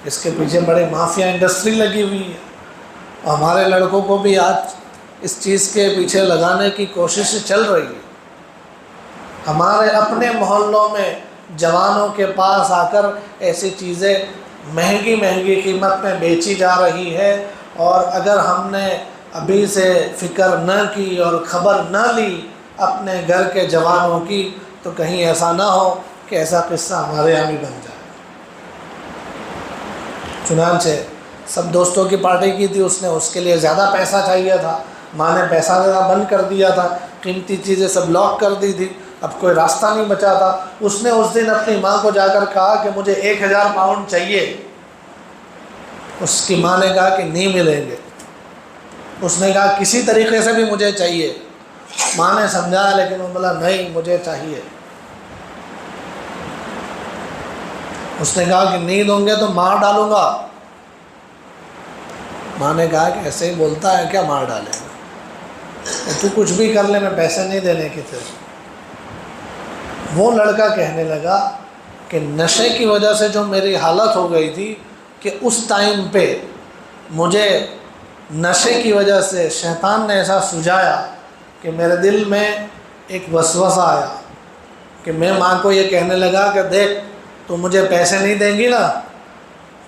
اس کے پیچھے بڑی مافیا انڈسٹری لگی ہوئی ہے، اور ہمارے لڑکوں کو بھی آج اس چیز کے پیچھے لگانے کی کوشش چل رہی ہے۔ ہمارے اپنے محلوں میں جوانوں کے پاس آ کر ایسی چیزیں مہنگی مہنگی قیمت میں بیچی جا رہی ہے، اور اگر ہم نے ابھی سے فکر نہ کی اور خبر نہ لی اپنے گھر کے جوانوں کی، تو کہیں ایسا نہ ہو کہ ایسا قصہ ہمارے یہاں بھی بن جائے۔ چنانچہ سب دوستوں کی پارٹی کی تھی، اس نے اس کے لیے زیادہ پیسہ چاہیے تھا، ماں نے پیسہ دینا بند کر دیا تھا، قیمتی چیزیں سب لاک کر دی تھی، اب کوئی راستہ نہیں بچا تھا۔ اس نے اس دن اپنی ماں کو جا کر کہا کہ مجھے 1000 پاؤنڈ چاہیے۔ اس کی ماں نے کہا کہ نہیں ملیں گے۔ اس نے کہا کسی طریقے سے بھی مجھے چاہیے۔ ماں نے سمجھایا، لیکن وہ بولا نہیں مجھے چاہیے۔ اس نے کہا کہ نہیں دوں گے تو مار ڈالوں گا۔ ماں نے کہا کہ ایسے ہی بولتا ہے کیا مار ڈالے گا، تو کچھ بھی کر لے میں پیسے نہیں دینے کی تھے۔ وہ لڑکا کہنے لگا کہ نشے کی وجہ سے جو میری حالت ہو گئی تھی کہ اس ٹائم پہ مجھے نشے کی وجہ سے شیطان نے ایسا سجایا کہ میرے دل میں ایک وسوسہ آیا کہ میں ماں کو یہ کہنے لگا کہ دیکھ تو مجھے پیسے نہیں دیں گی نا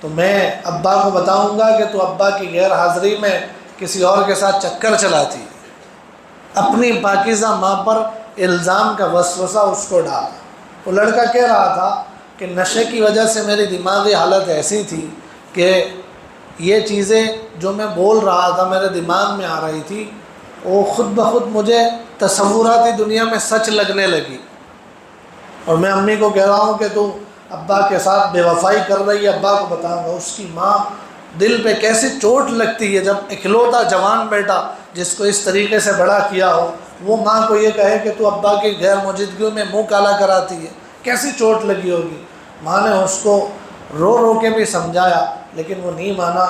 تو میں ابا کو بتاؤں گا کہ تو ابا کی غیر حاضری میں کسی اور کے ساتھ چکر چلاتی۔ اپنی پاکیزہ ماں پر الزام کا وسوسہ اس کو ڈالا۔ وہ لڑکا کہہ رہا تھا کہ نشے کی وجہ سے میری دماغی حالت ایسی تھی کہ یہ چیزیں جو میں بول رہا تھا میرے دماغ میں آ رہی تھی، وہ خود بخود مجھے تصوراتی دنیا میں سچ لگنے لگی، اور میں امی کو کہہ رہا ہوں کہ تو ابا کے ساتھ بے وفائی کر رہی ہے، ابا کو بتاؤں گا۔ اس کی ماں دل پہ کیسے چوٹ لگتی ہے جب اکلوتا جوان بیٹا جس کو اس طریقے سے بڑا کیا ہو وہ ماں کو یہ کہے کہ تو ابا کی غیر موجودگی میں منہ کالا کراتی ہے، کیسی چوٹ لگی ہوگی۔ ماں نے اس کو رو رو کے بھی سمجھایا لیکن وہ نہیں مانا،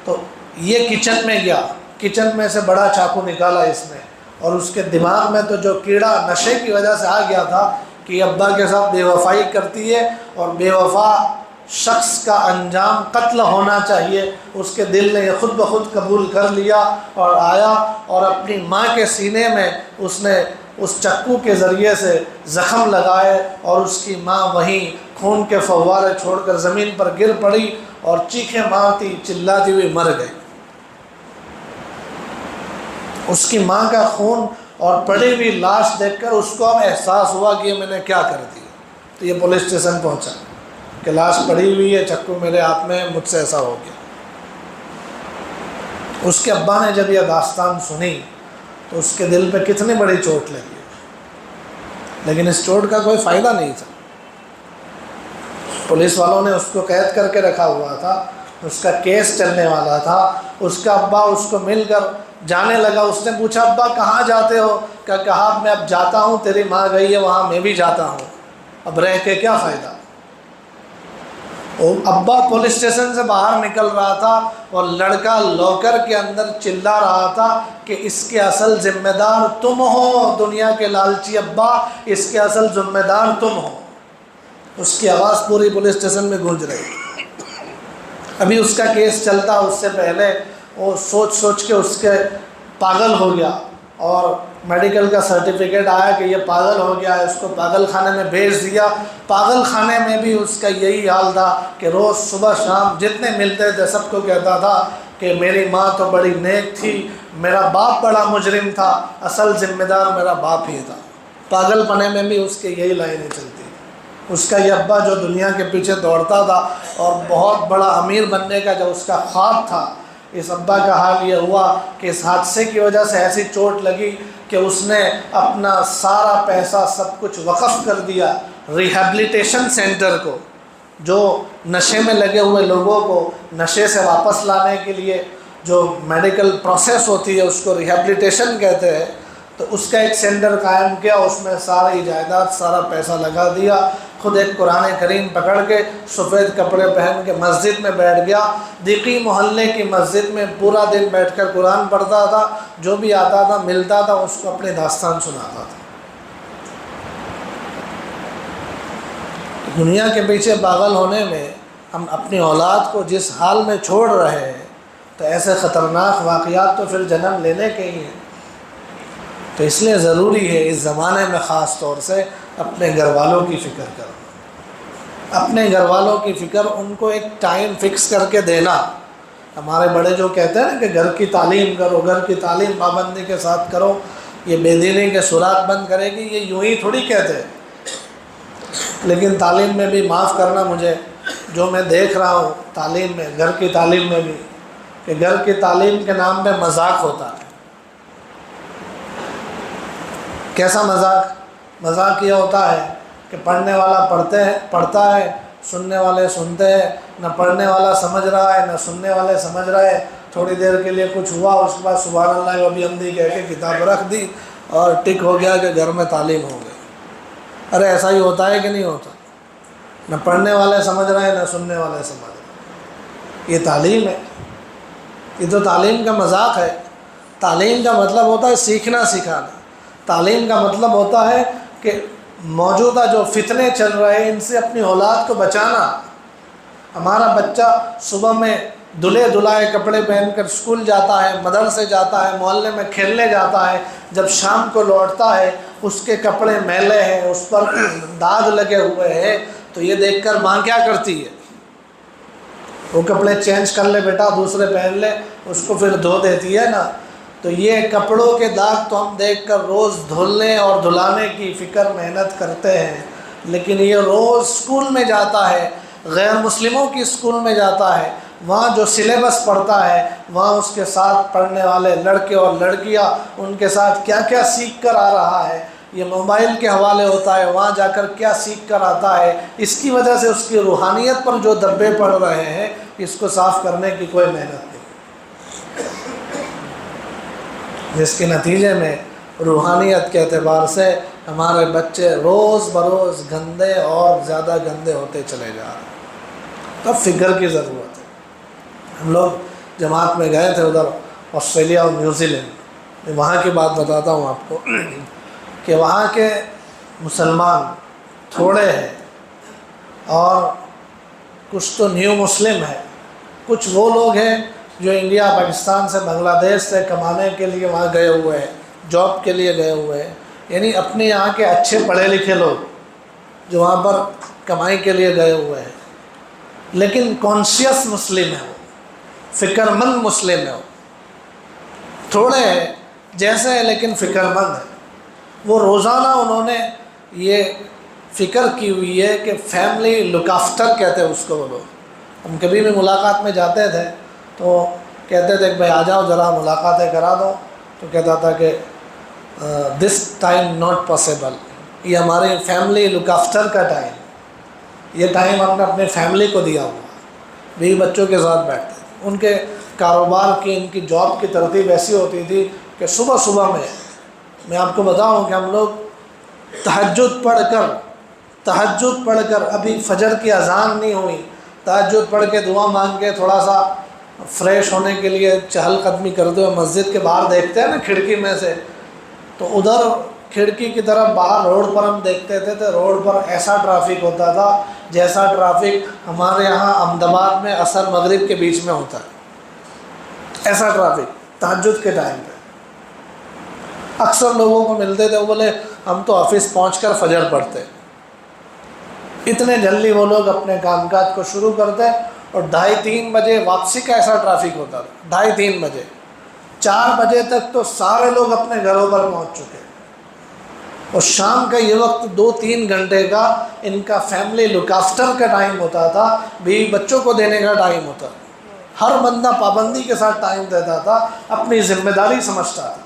تو یہ کچن میں گیا، کچن میں سے بڑا چاقو نکالا اس نے، اور اس کے دماغ میں تو جو کیڑا نشے کی وجہ سے آ گیا تھا کہ ابا کے ساتھ بے وفائی کرتی ہے اور بے وفا شخص کا انجام قتل ہونا چاہیے، اس کے دل نے یہ خود بخود قبول کر لیا اور آیا اور اپنی ماں کے سینے میں اس نے اس چکو کے ذریعے سے زخم لگائے، اور اس کی ماں وہیں خون کے فوارے چھوڑ کر زمین پر گر پڑی اور چیخیں مارتی چلاتی ہوئی مر گئی۔ اس کی ماں کا خون اور پڑی ہوئی لاش دیکھ کر اس کو اب احساس ہوا کہ یہ میں نے کیا کر دیا، تو یہ پولیس اسٹیشن پہنچا کہ لاش پڑی ہوئی ہے، چکو میرے ہاتھ میں، مجھ سے ایسا ہو گیا۔ اس کے ابا نے جب یہ داستان سنی تو اس کے دل پہ کتنی بڑی چوٹ لگی، لیکن اس چوٹ کا کوئی فائدہ نہیں تھا۔ پولیس والوں نے اس کو قید کر کے رکھا ہوا تھا، اس کا کیس چلنے والا تھا۔ اس کا ابا اس کو مل کر جانے لگا، اس نے پوچھا ابا کہاں جاتے ہو؟ کہا میں اب جاتا ہوں، تیری ماں گئی ہے وہاں، میں بھی جاتا ہوں، اب رہ کے کیا فائدہ۔ ابا پولیس اسٹیشن سے باہر نکل رہا تھا اور لڑکا لاکر کے اندر چلا رہا تھا کہ اس کے اصل ذمہ دار تم ہو، دنیا کے لالچی ابا، اس کے اصل ذمہ دار تم ہو۔ اس کی آواز پوری پولیس اسٹیشن میں گونج رہی۔ ابھی اس کا کیس چلتا، اس سے پہلے وہ سوچ سوچ کے اس کے پاگل ہو گیا، اور میڈیکل کا سرٹیفکیٹ آیا کہ یہ پاگل ہو گیا ہے، اس کو پاگل خانے میں بھیج دیا۔ پاگل خانے میں بھی اس کا یہی حال تھا کہ روز صبح شام جتنے ملتے تھے سب کو کہتا تھا کہ میری ماں تو بڑی نیک تھی، میرا باپ بڑا مجرم تھا، اصل ذمہ دار میرا باپ ہی تھا۔ پاگل پنے میں بھی اس کے یہی لائنیں چلتی۔ اس کا یہ ابا جو دنیا کے پیچھے دوڑتا تھا اور بہت بڑا امیر بننے کا جو اس کا خواب تھا، اس ابا کا حال یہ ہوا کہ اس حادثے کی وجہ سے ایسی چوٹ لگی کہ اس نے اپنا سارا پیسہ سب کچھ وقف کر دیا ریہیبلیٹیشن سینٹر کو، جو نشے میں لگے ہوئے لوگوں کو نشے سے واپس لانے کے لیے جو میڈیکل پروسیس ہوتی ہے اس کو ریہیبلیٹیشن کہتے ہیں۔ تو اس کا ایک سینٹر قائم کیا، اس میں ساری جائیداد سارا پیسہ لگا دیا، خود ایک قرآن کریم پکڑ کے سفید کپڑے پہن کے مسجد میں بیٹھ گیا۔ دیقی محلے کی مسجد میں پورا دن بیٹھ کر قرآن پڑھتا تھا، جو بھی آتا تھا ملتا تھا اس کو اپنی داستان سناتا تھا۔ دنیا کے پیچھے پاگل ہونے میں ہم اپنی اولاد کو جس حال میں چھوڑ رہے ہیں، تو ایسے خطرناک واقعات تو پھر جنم لینے کے ہی ہیں۔ تو اس لیے ضروری ہے اس زمانے میں خاص طور سے اپنے گھر والوں کی فکر کرنا، اپنے گھر والوں کی فکر، ان کو ایک ٹائم فکس کر کے دینا۔ ہمارے بڑے جو کہتے ہیں نا کہ گھر کی تعلیم کرو، گھر کی تعلیم پابندی کے ساتھ کرو، یہ بے دینی کے سراغ بند کرے گی، یہ یوں ہی تھوڑی کہتے ہیں۔ لیکن تعلیم میں بھی معاف کرنا مجھے، جو میں دیکھ رہا ہوں تعلیم میں، گھر کی تعلیم میں بھی، کہ گھر کی تعلیم کے نام پہ مذاق ہوتا ہے۔ کیسا مذاق؟ مذاق یہ ہوتا ہے کہ پڑھنے والا پڑھتا ہے، سننے والے سنتے ہیں، نہ پڑھنے والا سمجھ رہا ہے نہ سننے والے سمجھ رہے ہیں۔ تھوڑی دیر کے لیے کچھ ہوا، اس کے بعد سبحان اللہ و بحمدہ کہہ کے کتاب رکھ دی اور ٹک ہو گیا کہ گھر میں تعلیم ہو گئی۔ ارے ایسا ہی ہوتا ہے کہ نہیں ہوتا؟ نہ پڑھنے والے سمجھ رہے ہیں نہ سننے والے سمجھ رہے ہیں۔ یہ تعلیم ہے، یہ تو تعلیم کا مذاق ہے۔ تعلیم کا مطلب ہوتا ہے سیکھنا سکھانا، تعلیم کا مطلب ہوتا ہے کہ موجودہ جو فتنے چل رہے ہیں ان سے اپنی اولاد کو بچانا۔ ہمارا بچہ صبح میں دھلے دھلائے کپڑے پہن کر اسکول جاتا ہے، مدرسے جاتا ہے، محلے میں کھیلنے جاتا ہے، جب شام کو لوٹتا ہے اس کے کپڑے میلے ہیں، اس پر داغ لگے ہوئے ہیں، تو یہ دیکھ کر ماں کیا کرتی ہے؟ وہ کپڑے چینج کر لے بیٹا، دوسرے پہن لے، اس کو پھر دھو دیتی ہے نا۔ تو یہ کپڑوں کے داغ تو ہم دیکھ کر روز دھلنے اور دھلانے کی فکر محنت کرتے ہیں، لیکن یہ روز اسکول میں جاتا ہے، غیر مسلموں کی اسکول میں جاتا ہے، وہاں جو سلیبس پڑھتا ہے، وہاں اس کے ساتھ پڑھنے والے لڑکے اور لڑکیاں ان کے ساتھ کیا کیا سیکھ کر آ رہا ہے، یہ موبائل کے حوالے ہوتا ہے، وہاں جا کر کیا سیکھ کر آتا ہے۔ اس کی وجہ سے اس کی روحانیت پر جو دبے پڑ رہے ہیں، اس کو صاف کرنے کی کوئی محنت نہیں، جس کے نتیجے میں روحانیت کے اعتبار سے ہمارے بچے روز بروز گندے اور زیادہ گندے ہوتے چلے جا رہے ہیں۔ تب فکر کی ضرورت ہے۔ ہم لوگ جماعت میں گئے تھے ادھر آسٹریلیا اور نیوزی لینڈ، میں وہاں کی بات بتاتا ہوں آپ کو کہ وہاں کے مسلمان تھوڑے ہیں اور کچھ تو نیو مسلم ہے، کچھ وہ لوگ ہیں جو انڈیا پاکستان سے بنگلہ دیش سے کمانے کے لیے وہاں گئے ہوئے ہیں، جاب کے لیے گئے ہوئے ہیں، یعنی اپنے یہاں کے اچھے پڑھے لکھے لوگ جو وہاں پر کمائی کے لیے گئے ہوئے ہیں، لیکن کانشیس مسلم ہے، وہ فکر مند مسلم ہے، وہ تھوڑے ہیں جیسے ہے لیکن فکر مند ہے۔ وہ روزانہ انہوں نے یہ فکر کی ہوئی ہے کہ فیملی لک آفٹر کہتے ہیں اس کو وہ لوگ۔ ہم کبھی بھی ملاقات میں جاتے تھے تو کہتے تھے کہ بھائی آ جاؤ ذرا ملاقاتیں کرا دو، تو کہتا تھا کہ دس ٹائم ناٹ پاسبل، یہ ہماری فیملی لک آفٹر کا ٹائم، یہ ٹائم ہم نے اپنے فیملی کو دیا ہوا، بیوی بچوں کے ساتھ بیٹھتے تھے۔ ان کے کاروبار کی، ان کی جاب کی ترتیب ایسی ہوتی تھی کہ صبح صبح میں آپ کو بتاؤں کہ ہم لوگ تہجد پڑھ کر ابھی فجر کی اذان نہیں ہوئی، تہجد پڑھ کے دعا مانگ کے تھوڑا سا فریش ہونے کے لیے چہل قدمی کرتے ہوئے مسجد کے باہر دیکھتے ہیں نا کھڑکی میں سے، تو ادھر کھڑکی کی طرف باہر روڈ پر ہم دیکھتے تھے تو روڈ پر ایسا ٹرافک ہوتا تھا جیسا ٹرافک ہمارے یہاں احمد آباد میں عصر مغرب کے بیچ میں ہوتا ہے، ایسا ٹرافک تہجد کے ٹائم پہ۔ اکثر لوگوں کو ملتے تھے، وہ بولے ہم تو آفس پہنچ کر فجر پڑھتے، اتنے جلدی وہ لوگ اپنے کام کاج کو شروع کرتے، اور 2:30-3 بجے واپسی کا ایسا ٹرافک ہوتا تھا، 2:30-3 بجے، 4 بجے تک تو سارے لوگ اپنے گھروں پر پہنچ چکے، اور شام کا یہ وقت 2-3 گھنٹے کا ان کا فیملی لک آفٹر کا ٹائم ہوتا تھا، بیوی بچوں کو دینے کا ٹائم ہوتا تھا، ہر بندہ پابندی کے ساتھ ٹائم دیتا تھا، اپنی ذمہ داری سمجھتا تھا۔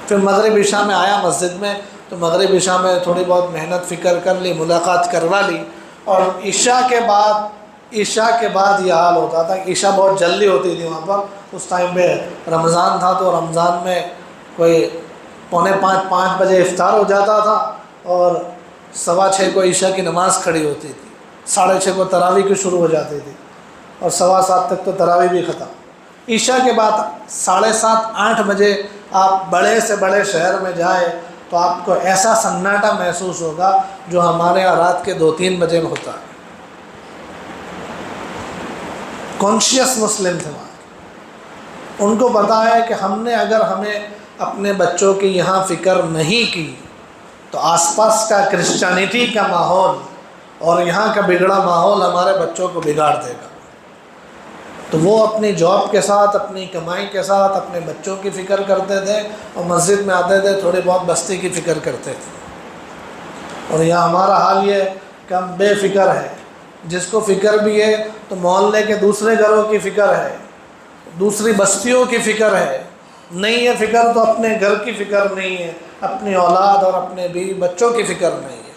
پھر مغرب عشاء میں آیا مسجد میں، تو مغرب عشاء میں تھوڑی بہت محنت فکر کر لی، ملاقات کروا لی، اور عشاء کے بعد یہ حال ہوتا تھا کہ عشاء بہت جلدی ہوتی تھی وہاں پر، اس ٹائم پہ رمضان تھا، تو رمضان میں کوئی 4:45-5 بجے افطار ہو جاتا تھا، اور 6:15 کو عشاء کی نماز کھڑی ہوتی تھی، 6:30 کو تراویح کی شروع ہو جاتی تھی، اور 7:15 تک تو تراویح بھی ختم۔ عشاء کے بعد 7:30-8 بجے آپ بڑے سے بڑے شہر میں جائیں تو آپ کو ایسا سناٹا محسوس ہوگا جو ہمارے یہاں رات کے 2-3 بجے میں ہوتا ہے۔ کانشیس مسلم تھے وہاں، ان کو پتا ہے کہ اگر ہمیں اپنے بچوں کی یہاں فکر نہیں کی تو آس پاس کا کرسچینٹی کا ماحول اور یہاں کا بگڑا ماحول ہمارے بچوں کو بگاڑ دے گا۔ تو وہ اپنی جاب کے ساتھ، اپنی کمائی کے ساتھ اپنے بچوں کی فکر کرتے تھے، اور مسجد میں آتے تھے تھوڑی بہت بستی کی فکر کرتے تھے۔ اور یہاں ہمارا حال یہ ہے کہ ہم بے فکر ہے، جس کو فکر بھی ہے تو محلے کے دوسرے گھروں کی فکر ہے، دوسری بستیوں کی فکر ہے، نہیں ہے فکر تو اپنے گھر کی فکر نہیں ہے، اپنی اولاد اور اپنے بیوی بچوں کی فکر نہیں ہے،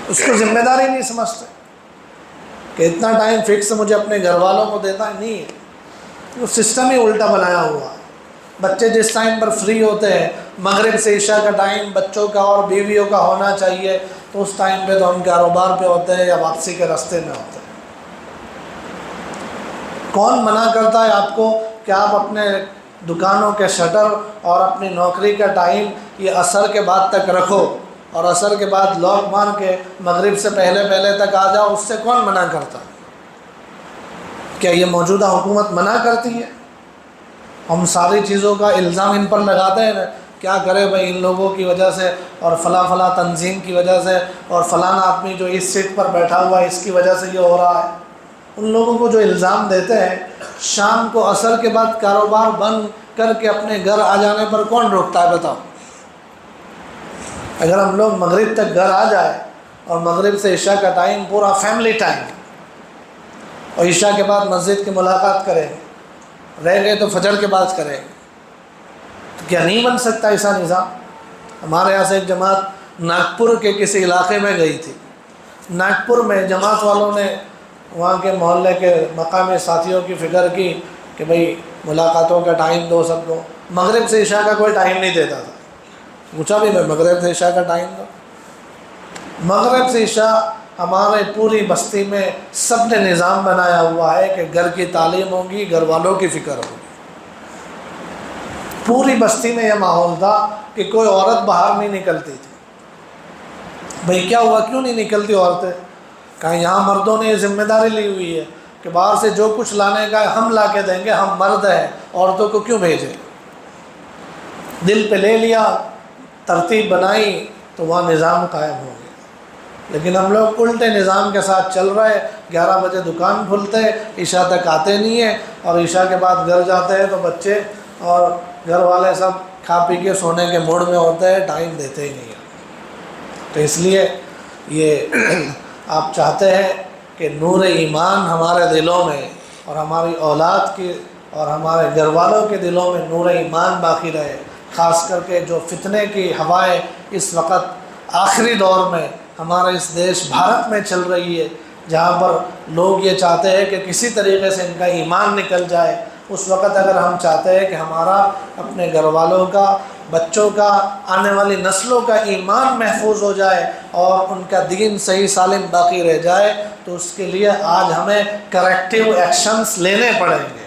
اس کو ذمہ داری نہیں سمجھتے کہ اتنا ٹائم فکس مجھے اپنے گھر والوں کو دیتا ہے، نہیں ہے، وہ سسٹم ہی الٹا بنایا ہوا ہے۔ بچے جس ٹائم پر فری ہوتے ہیں، مغرب سے عشاء کا ٹائم بچوں کا اور بیویوں کا ہونا چاہیے، تو اس ٹائم پہ تو ہم کاروبار پہ ہوتے ہیں یا واپسی کے راستے میں ہوتے ہیں۔ کون منع کرتا ہے آپ کو کہ آپ اپنے دکانوں کے شٹر اور اپنی نوکری کا ٹائم یہ عصر کے بعد تک رکھو، اور عصر کے بعد لاک مار کے مغرب سے پہلے تک آ جاؤ؟ اس سے کون منع کرتا؟ کیا یہ موجودہ حکومت منع کرتی ہے؟ ہم ساری چیزوں کا الزام ان پر لگاتے ہیں، کیا کرے بھائی ان لوگوں کی وجہ سے، اور فلاں تنظیم کی وجہ سے، اور فلاں آدمی جو اس سیٹ پر بیٹھا ہوا ہے اس کی وجہ سے یہ ہو رہا ہے۔ ان لوگوں کو جو الزام دیتے ہیں، شام کو عصر کے بعد کاروبار بند کر کے اپنے گھر آ جانے پر کون روکتا ہے بتاؤ؟ اگر ہم لوگ مغرب تک گھر آ جائے، اور مغرب سے عشاء کا ٹائم پورا فیملی ٹائم، اور عشاء کے بعد مسجد کی ملاقات کریں، رہ گئے تو فجر کے بعد کریں، تو کیا نہیں بن سکتا ایسا نظام؟ ہمارے یہاں سے ایک جماعت ناگپور کے کسی علاقے میں گئی تھی، ناگپور میں جماعت والوں نے وہاں کے محلے کے مقامی ساتھیوں کی فکر کی کہ بھئی ملاقاتوں کا ٹائم دو، سب کو مغرب سے عشاء کا کوئی ٹائم نہیں دیتا تھا، پوچھا بھی میں مغرب سے عشاء کا ٹائم دو؟ مغرب سے عشاء ہمارے پوری بستی میں سب نے نظام بنایا ہوا ہے کہ گھر کی تعلیم ہوگی، گھر والوں کی فکر ہوگی۔ پوری بستی میں یہ ماحول تھا کہ کوئی عورت باہر نہیں نکلتی تھی۔ بھئی کیا ہوا، کیوں نہیں نکلتی عورتیں؟ کہا یہاں مردوں نے یہ ذمہ داری لی ہوئی ہے کہ باہر سے جو کچھ لانے کا ہے ہم لا کے دیں گے، ہم مرد ہیں، عورتوں کو کیوں بھیجیں؟ دل پہ لے لیا، ترتیب بنائی تو وہاں نظام قائم ہو گیا۔ لیکن ہم لوگ الٹے نظام کے ساتھ چل رہے، 11 بجے دکان کھلتے، عشاء تک آتے نہیں ہیں، اور عشاء کے بعد گھر جاتے ہیں تو بچے اور گھر والے سب کھا پی کے سونے کے موڈ میں ہوتے ہیں، ٹائم دیتے ہی نہیں ہیں۔ تو اس لیے یہ آپ چاہتے ہیں کہ نور ایمان ہمارے دلوں میں اور ہماری اولاد کی اور ہمارے گھر والوں کے دلوں میں نور ایمان باقی رہے، خاص کر کے جو فتنے کی ہوائیں اس وقت آخری دور میں ہمارے اس دیش بھارت میں چل رہی ہے، جہاں پر لوگ یہ چاہتے ہیں کہ کسی طریقے سے ان کا ایمان نکل جائے، اس وقت اگر ہم چاہتے ہیں کہ ہمارا اپنے گھر والوں کا، بچوں کا، آنے والی نسلوں کا ایمان محفوظ ہو جائے اور ان کا دین صحیح سالم باقی رہ جائے، تو اس کے لیے آج ہمیں کریکٹیو ایکشنز لینے پڑیں گے،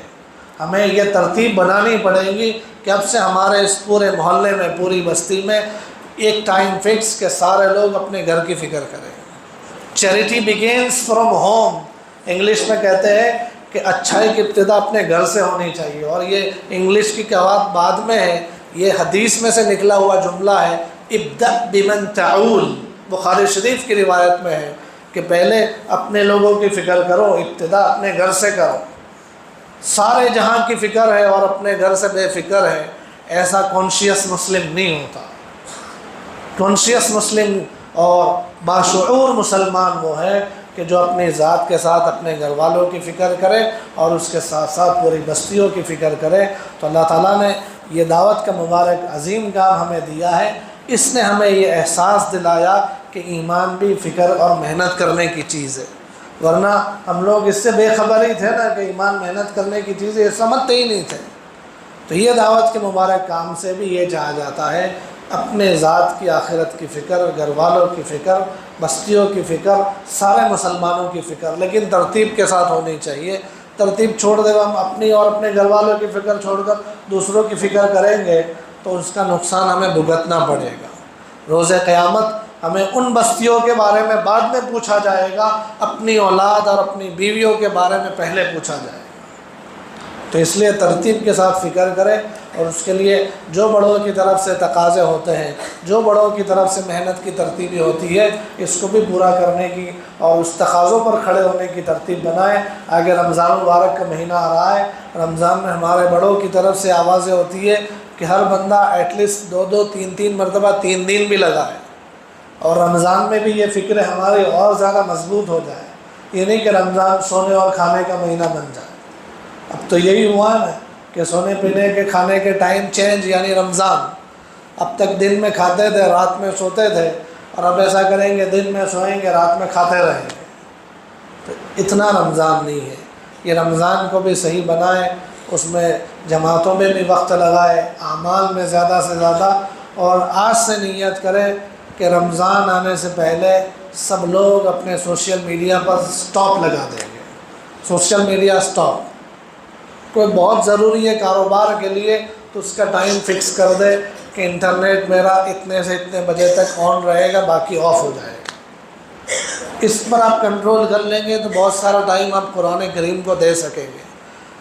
ہمیں یہ ترتیب بنانی پڑے گی کہ اب سے ہمارے اس پورے محلے میں، پوری بستی میں ایک ٹائم فکس کہ سارے لوگ اپنے گھر کی فکر کریں۔ Charity begins from home, English میں کہتے ہیں کہ اچھائی کی ابتدا اپنے گھر سے ہونی چاہیے، اور یہ انگلش کی بات بعد میں ہے، یہ حدیث میں سے نکلا ہوا جملہ ہے، ابدأ بمن تعول، بخاری شریف کی روایت میں ہے کہ پہلے اپنے لوگوں کی فکر کرو، ابتدا اپنے گھر سے کرو۔ سارے جہاں کی فکر ہے اور اپنے گھر سے بے فکر ہے، ایسا کانشیس مسلم نہیں ہوتا۔ کانشیس مسلم اور باشعور مسلمان وہ ہے کہ جو اپنی ذات کے ساتھ اپنے گھر والوں کی فکر کرے اور اس کے ساتھ ساتھ پوری بستیوں کی فکر کرے۔ تو اللہ تعالیٰ نے یہ دعوت کا مبارک عظیم کام ہمیں دیا ہے، اس نے ہمیں یہ احساس دلایا کہ ایمان بھی فکر اور محنت کرنے کی چیز ہے، ورنہ ہم لوگ اس سے بے خبر ہی تھے نا کہ ایمان محنت کرنے کی چیز ہے، یہ سمجھتے ہی نہیں تھے۔ تو یہ دعوت کے مبارک کام سے بھی یہ چاہا جاتا ہے اپنے ذات کی، آخرت کی فکر، گھر والوں کی فکر، بستیوں کی فکر، سارے مسلمانوں کی فکر، لیکن ترتیب کے ساتھ ہونی چاہیے۔ ترتیب چھوڑ دے ہم اپنی اور اپنے گھر والوں کی فکر چھوڑ کر دوسروں کی فکر کریں گے تو اس کا نقصان ہمیں بھگتنا پڑے گا۔ روز قیامت ہمیں ان بستیوں کے بارے میں بعد میں پوچھا جائے گا، اپنی اولاد اور اپنی بیویوں کے بارے میں پہلے پوچھا جائے گا۔ تو اس لیے ترتیب کے ساتھ فکر کریں، اور اس کے لیے جو بڑوں کی طرف سے تقاضے ہوتے ہیں، جو بڑوں کی طرف سے محنت کی ترتیبی ہوتی ہے، اس کو بھی پورا کرنے کی اور اس تقاضوں پر کھڑے ہونے کی ترتیب بنائیں۔ آگے رمضان مبارک کا مہینہ آ رہا ہے، رمضان میں ہمارے بڑوں کی طرف سے آوازیں ہوتی ہے کہ ہر بندہ ایٹ لیسٹ 2 3 مرتبہ 3 دن بھی لگائے، اور رمضان میں بھی یہ فکر ہماری اور زیادہ مضبوط ہو جائے۔ یہ نہیں کہ رمضان سونے اور کھانے کا مہینہ بن جائے۔ اب تو یہی ہوا ہے نا کہ سونے پینے کے کھانے کے ٹائم چینج، یعنی رمضان۔ اب تک دن میں کھاتے تھے، رات میں سوتے تھے، اور اب ایسا کریں گے دن میں سوئیں گے، رات میں کھاتے رہیں گے۔ تو اتنا رمضان نہیں ہے، یہ رمضان کو بھی صحیح بنائیں، اس میں جماعتوں میں بھی وقت لگائے، اعمال میں زیادہ سے زیادہ، اور آج سے نیت کریں کہ رمضان آنے سے پہلے سب لوگ اپنے سوشل میڈیا پر سٹاپ لگا دیں گے۔ سوشل میڈیا سٹاپ، کوئی بہت ضروری ہے کاروبار کے لیے تو اس کا ٹائم فکس کر دے کہ انٹرنیٹ میرا اتنے سے اتنے بجے تک آن رہے گا، باقی آف ہو جائے گا۔ اس پر آپ کنٹرول کر لیں گے تو بہت سارا ٹائم آپ قرآن کریم کو دے سکیں گے،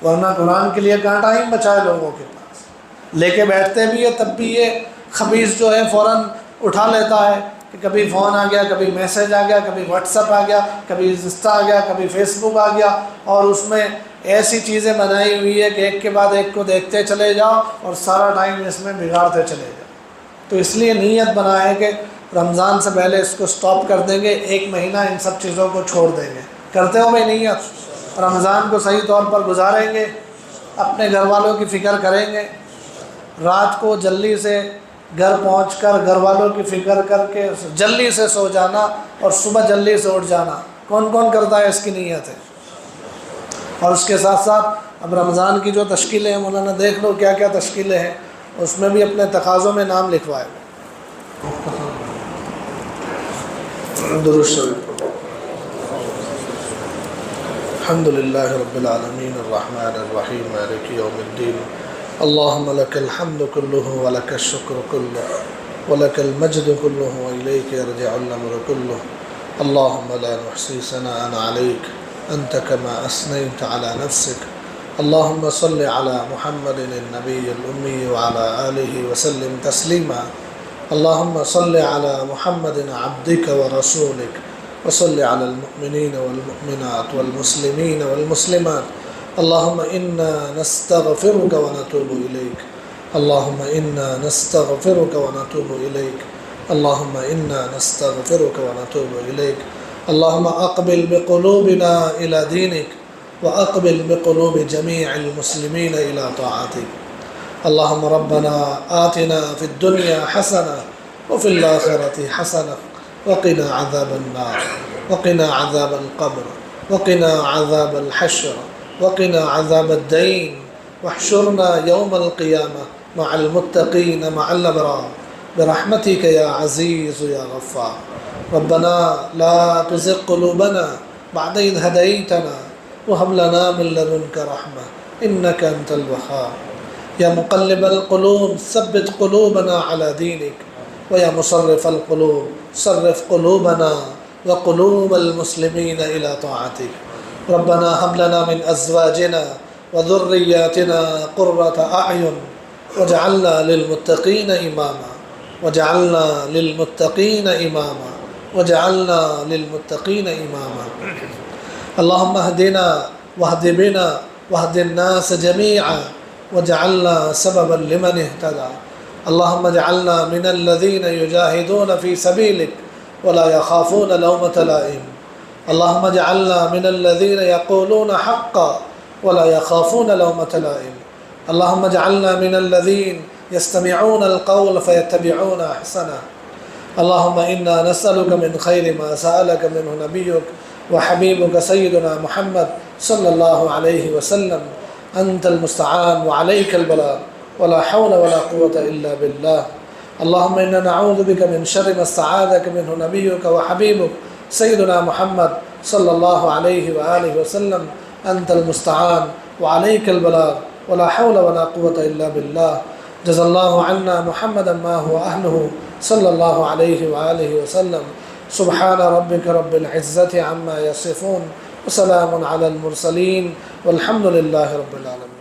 ورنہ قرآن کے لیے کہاں ٹائم بچائے لوگوں کے پاس۔ لے کے بیٹھتے بھی ہے تب بھی یہ خبیث جو ہے فوراً اٹھا لیتا ہے کہ کبھی فون آ گیا، کبھی میسیج آ گیا، کبھی واٹس ایپ آ گیا، کبھی انسٹا آ گیا، کبھی فیس بک آ گیا، اور اس میں ایسی چیزیں بنائی ہوئی ہے کہ ایک کے بعد ایک کو دیکھتے چلے جاؤ اور سارا ٹائم اس میں بگاڑتے چلے جاؤ۔ تو اس لیے نیت بنائیں کہ رمضان سے پہلے اس کو سٹاپ کر دیں گے، 1 مہینہ ان سب چیزوں کو چھوڑ دیں گے۔ کرتے ہو بھائی نیت؟ رمضان کو صحیح طور پر گزاریں گے، اپنے گھر والوں کی فکر کریں گے، رات کو جلدی سے گھر پہنچ کر گھر والوں کی فکر کر کے جلدی سے سو جانا اور صبح جلدی سے اٹھ جانا۔ کون کون کرتا ہے؟ اس کی نیت ہے۔ اور اس کے ساتھ ساتھ اب رمضان کی جو تشکیلیں ہیں مولانا دیکھ لو کیا کیا تشکیلیں ہیں۔ اس میں بھی اپنے تقاضوں میں نام لکھوائے. درود شریف. الحمد للہ رب العالمین الرحمن الرحیم مالک یوم الدین. اللہم لک الحمد کلہ ولک الشکر کلہ ولک المجد کلہ وإلیک یرجع الامر کلہ. اللہم لا نحصی ثناء علیک انت کما اثنیت علی نفسک. اللہم صل علی محمد النبی الامی وعلی آلہ وسلم تسلیما. اللہم صل علی محمد عبدک ورسولک وصل علی المؤمنین والمؤمنات والمسلمین والمسلمات. اللہم انا نستغفرک ونتوب الیک. اللہم انا نستغفرک ونتوب الیک. اللہم انا نستغفرک ونتوب الیک. اللہم اقبل بقلوبنا الى دینک واقبل بقلوب جمیع المسلمین الى طاعتک. اللہم ربنا آتنا فی الدنیا حسنہ وفی الآخرة حسنہ وقنا عذاب النار وقنا عذاب القبر وقنا عذاب الحشر وقنا عذاب الدين واحشرنا يوم القيامة مع المتقين مع الأبرار برحمتك يا عزيز يا غفار. ربنا لا تزغ قلوبنا بعد إذ هديتنا وهب لنا من لدنك رحمة إنك أنت الوهاب. يا مقلب القلوب ثبت قلوبنا على دينك ويا مصرف القلوب صرف قلوبنا وقلوب المسلمين إلى طاعتك. ربنا هب لنا من أزواجنا وذرياتنا قرة أعين واجعلنا للمتقين إماما واجعلنا للمتقين إماما واجعلنا للمتقين إماما. اللهم اهدنا واهد بنا واهد الناس جميعا واجعلنا سببا لمن اهتدى. اللهم اجعلنا من الذين يجاهدون في سبيلك ولا يخافون لومة لائم. اللهم اجعلنا من الذين يقولون حقا ولا يخافون لومة لائم. اللهم اجعلنا من الذين يستمعون القول فيتبعون أحسنه. اللهم إنا نسألك من خير ما سألك منه نبيك وحبيبك سيدنا محمد صلى الله عليه وسلم. أنت المستعان وعليك البلاغ ولا حول ولا قوة إلا بالله. اللهم إنا نعوذ بك من شر ما استعاذك منه نبيك وحبيبك سيدنا محمد صلى الله عليه وآله وسلم. أنت المستعان وعليك البلاغ ولا حول ولا قوة إلا بالله. جزا الله عنا محمدا ما هو أهله صلى الله عليه وآله وسلم. سبحان ربك رب العزة عما يصفون وسلام على المرسلين والحمد لله رب العالمين.